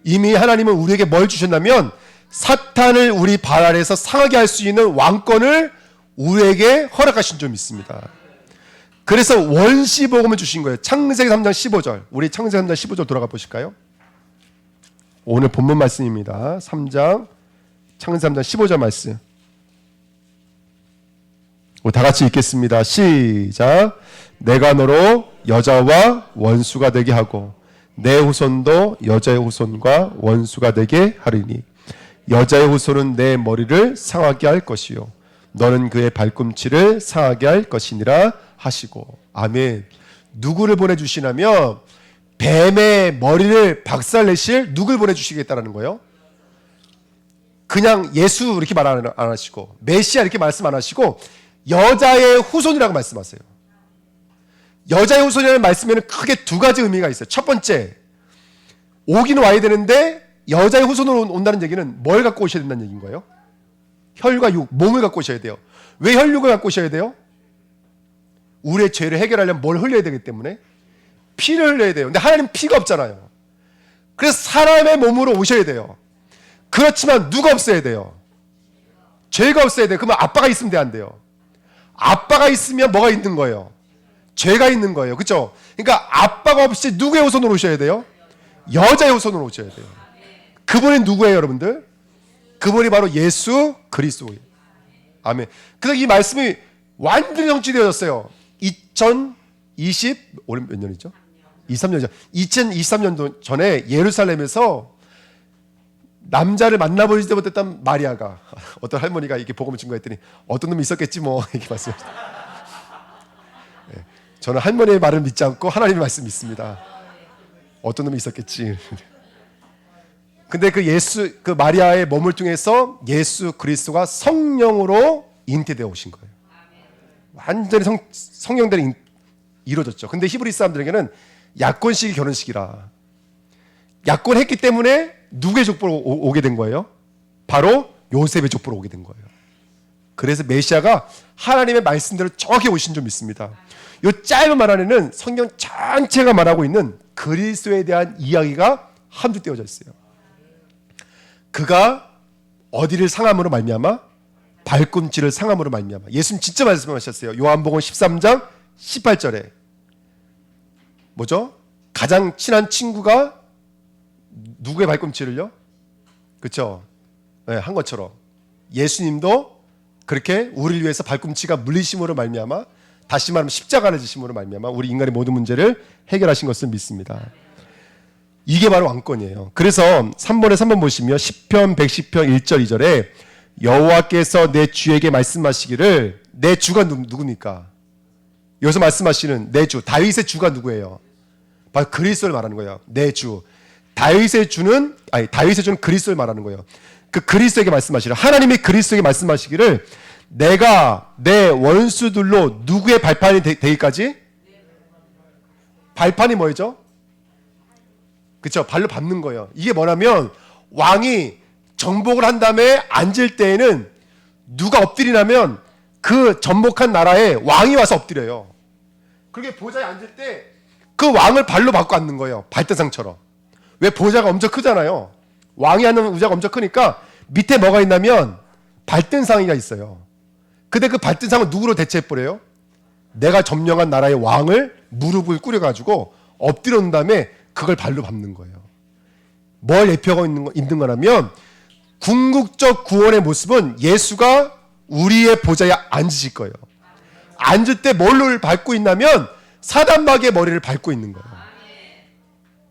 이미 하나님은 우리에게 뭘 주셨냐면 사탄을 우리 발 아래서 상하게 할 수 있는 왕권을 우리에게 허락하신 줄 믿습니다. 그래서 원시복음을 주신 거예요. 창세기 3장 15절. 우리 창세기 3장 15절 돌아가 보실까요? 오늘 본문 말씀입니다. 3장 창세기 3장 15절 말씀. 우리 다 같이 읽겠습니다. 시작. 내가 너로 여자와 원수가 되게 하고 내 후손도 여자의 후손과 원수가 되게 하리니 여자의 후손은 내 머리를 상하게 할 것이요 너는 그의 발꿈치를 상하게 할 것이니라 하시고. 아멘. 누구를 보내주시냐면 뱀의 머리를 박살내실 누구를 보내주시겠다라는 거예요. 그냥 예수 이렇게 말 안 하시고 메시아 이렇게 말씀 안 하시고 여자의 후손이라고 말씀하세요. 여자의 후손이라는 말씀에는 크게 두 가지 의미가 있어요. 첫 번째, 오기는 와야 되는데 여자의 후손으로 온다는 얘기는 뭘 갖고 오셔야 된다는 얘기인 거예요? 혈과 육, 몸을 갖고 오셔야 돼요. 왜 혈육을 갖고 오셔야 돼요? 우리의 죄를 해결하려면 뭘 흘려야 되기 때문에 피를 흘려야 돼요. 근데 하나님은 피가 없잖아요. 그래서 사람의 몸으로 오셔야 돼요. 그렇지만 누가 없어야 돼요? 죄가 없어야 돼요. 그러면 아빠가 있으면 돼, 안 돼요? 아빠가 있으면 뭐가 있는 거예요? 죄가 있는 거예요. 그렇죠? 그러니까 아빠가 없이 누구의 후손으로 오셔야 돼요? 여자의 후손으로 오셔야 돼요. 그분이 누구예요, 여러분들? 그분이 바로 예수 그리스도예요. 아멘. 그래서 이 말씀이 완전히 성취되어졌어요. 2020 올해 몇 년이죠? 23년 전. 2023년 전에 예루살렘에서 남자를 만나보지도 못했던 마리아가 어떤 할머니가 이렇게 복음을 증거했더니 어떤 놈이 있었겠지 뭐 이렇게 말씀하셨어요. 네, 저는 할머니의 말을 믿지 않고 하나님의 말씀 믿습니다. 어떤 놈이 있었겠지. 근데 그 마리아의 몸을 통해서 예수 그리스도가 성령으로 잉태되어 오신 거예요. 완전히 성령대로 이루어졌죠. 근데 히브리 사람들에게는 약혼식이 결혼식이라 약혼했기 때문에 누구의 족보로 오게 된 거예요? 바로 요셉의 족보로 오게 된 거예요. 그래서 메시아가 하나님의 말씀대로 정확히 오신 줄 믿습니다. 이 짧은 말 안에는 성경 전체가 말하고 있는 그리스도에 대한 이야기가 함축 되어져 있어요. 그가 어디를 상함으로 말미암아? 발꿈치를 상함으로 말미암아. 예수님 진짜 말씀하셨어요. 요한복음 13장 18절에 뭐죠? 가장 친한 친구가 누구의 발꿈치를요? 그렇죠? 네, 한 것처럼 예수님도 그렇게 우리를 위해서 발꿈치가 물리심으로 말미암아, 다시 말하면 십자가를 지심으로 말미암아 우리 인간의 모든 문제를 해결하신 것을 믿습니다. 이게 바로 왕권이에요. 그래서 3번에 3번 보시면 시편 110편 1절 2절에 여호와께서 내 주에게 말씀하시기를, 내 주가 누굽니까? 여기서 말씀하시는 내 주, 다윗의 주가 누구예요? 바로 그리스도를 말하는 거예요. 내 주. 다윗의 주는 그리스도를 말하는 거예요. 그 그리스도에게 말씀하시기를, 하나님이 그리스도에게 말씀하시기를 내가 내 원수들로 누구의 발판이 되기까지? 발판이 뭐죠? 그렇죠? 발로 밟는 거예요. 이게 뭐냐면 왕이 정복을 한 다음에 앉을 때에는 누가 엎드리냐면 그 정복한 나라의 왕이 와서 엎드려요. 그렇게 보좌에 앉을 때 그 왕을 발로 받고 앉는 거예요. 발등상처럼. 왜? 보좌가 엄청 크잖아요. 왕이 앉는 의자가 엄청 크니까 밑에 뭐가 있냐면 발등상이가 있어요. 근데 그 발등상은 누구로 대체해버려요? 내가 점령한 나라의 왕을 무릎을 꿇여가지고 엎드려 놓은 다음에 그걸 발로 밟는 거예요. 뭘 예표하고 있는 거냐면 궁극적 구원의 모습은 예수가 우리의 보좌에 앉으실 거예요. 앉을 때 뭘로 밟고 있냐면 사단마귀의 머리를 밟고 있는 거예요.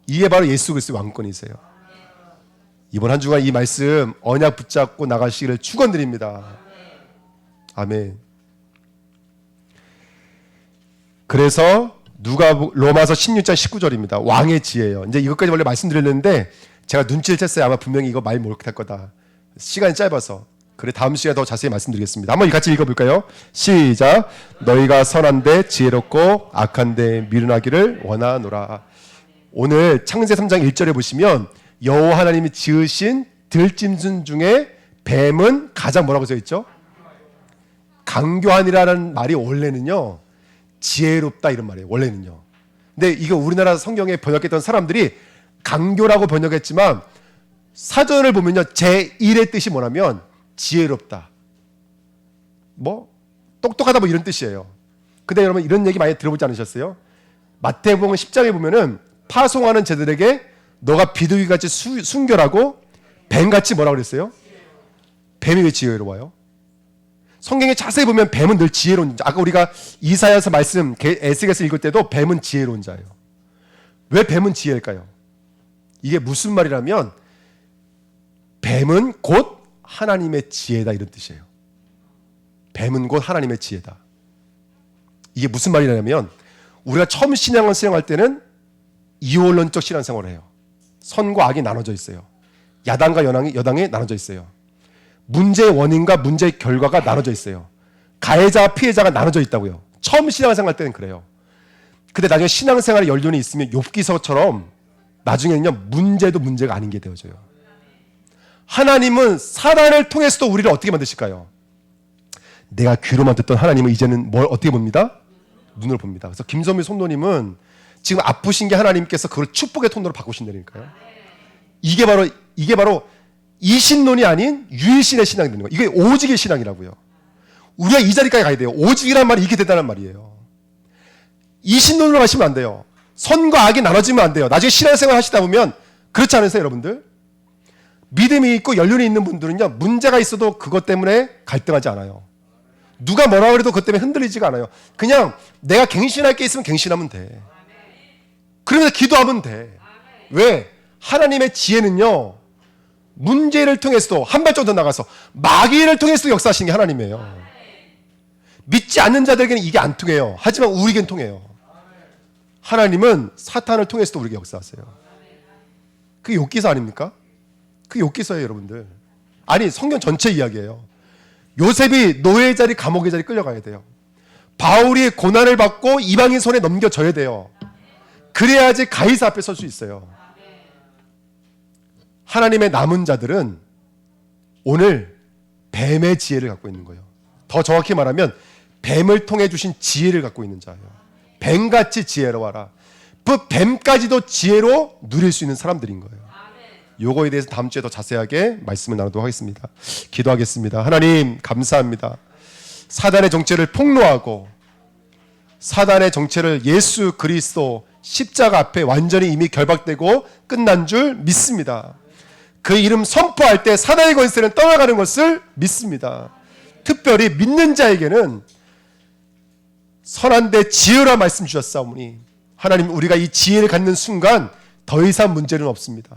이게 바로 예수 그리스도의 왕권이세요. 이번 한 주간 이 말씀 언약 붙잡고 나가시기를 축원드립니다. 아멘. 그래서 로마서 16장 19절입니다. 왕의 지혜예요. 이제 이것까지 원래 말씀드렸는데 제가 눈치를 챘어요. 아마 분명히 이거 말 못할 거다. 시간이 짧아서. 그래 다음 시간에 더 자세히 말씀드리겠습니다. 한번 같이 읽어볼까요? 시작. 너희가 선한데 지혜롭고 악한데 미련하기를 원하노라. 오늘 창세 3장 1절에 보시면 여호와 하나님이 지으신 들짐승 중에 뱀은 가장 뭐라고 써있죠? 강교한이라는 말이 원래는요 지혜롭다 이런 말이에요. 원래는요. 근데 이거 우리나라 성경에 번역했던 사람들이 강교라고 번역했지만 사전을 보면요 제1의 뜻이 뭐냐면 지혜롭다, 뭐 똑똑하다 뭐 이런 뜻이에요. 근데 여러분 이런 얘기 많이 들어보지 않으셨어요? 마태복음 10장에 보면은 파송하는 제들에게 너가 비둘기같이 순결하고 뱀같이 뭐라고 그랬어요? 뱀이 왜 지혜로워요? 성경에 자세히 보면 뱀은 늘 지혜로운 자. 아까 우리가 이사야서 말씀 에스겔서 읽을 때도 뱀은 지혜로운 자예요. 왜 뱀은 지혜일까요? 이게 무슨 말이라면 뱀은 곧 하나님의 지혜다 이런 뜻이에요. 뱀은 곧 하나님의 지혜다. 이게 무슨 말이냐면 우리가 처음 신앙을 수행할 때는 이원론적 신앙생활을 해요. 선과 악이 나눠져 있어요. 야당과 여당이 나눠져 있어요. 문제의 원인과 문제의 결과가 나눠져 있어요. 가해자와 피해자가 나눠져 있다고요. 처음 신앙생활 할 때는 그래요. 근데 나중에 신앙생활에 연륜이 있으면 욥기서처럼 나중에는요 문제도 문제가 아닌 게 되어져요. 하나님은 사단을 통해서도 우리를 어떻게 만드실까요? 내가 귀로만 듣던 하나님은 이제는 뭘 어떻게 봅니다? 눈으로 봅니다. 그래서 김선미 손노님은 지금 아프신 게 하나님께서 그걸 축복의 통로로 바꾸신다니까요. 이게 바로 이신론이 아닌 유일신의 신앙이 되는 거예요. 이게 오직의 신앙이라고요. 우리가 이 자리까지 가야 돼요. 오직이란 말이 이렇게 대단한 말이에요. 이신론으로 가시면 안 돼요. 선과 악이 나눠지면 안 돼요. 나중에 신앙생활 하시다 보면 그렇지 않으세요, 여러분들? 믿음이 있고 연륜이 있는 분들은요, 문제가 있어도 그것 때문에 갈등하지 않아요. 누가 뭐라 그래도 그것 때문에 흔들리지가 않아요. 그냥 내가 갱신할 게 있으면 갱신하면 돼. 그러면서 기도하면 돼. 왜? 하나님의 지혜는요, 문제를 통해서도 한 발짝 더 나가서 마귀를 통해서도 역사하시는 게 하나님이에요. 믿지 않는 자들에게는 이게 안 통해요. 하지만 우리에겐 통해요. 하나님은 사탄을 통해서도 우리에게 역사하세요. 그게 욥기서 아닙니까? 그게 욥기서예요, 여러분들. 아니, 성경 전체 이야기예요. 요셉이 노예의 자리, 감옥의 자리 끌려가야 돼요. 바울이 고난을 받고 이방인 손에 넘겨져야 돼요. 그래야지 가이사 앞에 설 수 있어요. 하나님의 남은 자들은 오늘 뱀의 지혜를 갖고 있는 거예요. 더 정확히 말하면 뱀을 통해 주신 지혜를 갖고 있는 자예요. 뱀같이 지혜로워라. 그 뱀까지도 지혜로 누릴 수 있는 사람들인 거예요. 요거에 대해서 다음 주에 더 자세하게 말씀을 나누도록 하겠습니다. 기도하겠습니다. 하나님 감사합니다. 사단의 정체를 폭로하고 사단의 정체를 예수 그리스도 십자가 앞에 완전히 이미 결박되고 끝난 줄 믿습니다. 그 이름 선포할 때 사단의 권세는 떠나가는 것을 믿습니다. 특별히 믿는 자에게는 선한데 지혜라 말씀 주셨사오니 하나님, 우리가 이 지혜를 갖는 순간 더 이상 문제는 없습니다.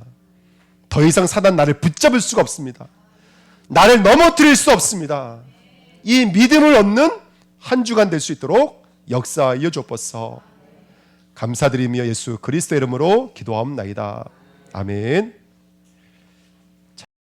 더 이상 사단 나를 붙잡을 수가 없습니다. 나를 넘어뜨릴 수 없습니다. 이 믿음을 얻는 한 주간 될 수 있도록 역사하여 주옵소서. 감사드리며 예수 그리스도 이름으로 기도하옵나이다. 아멘.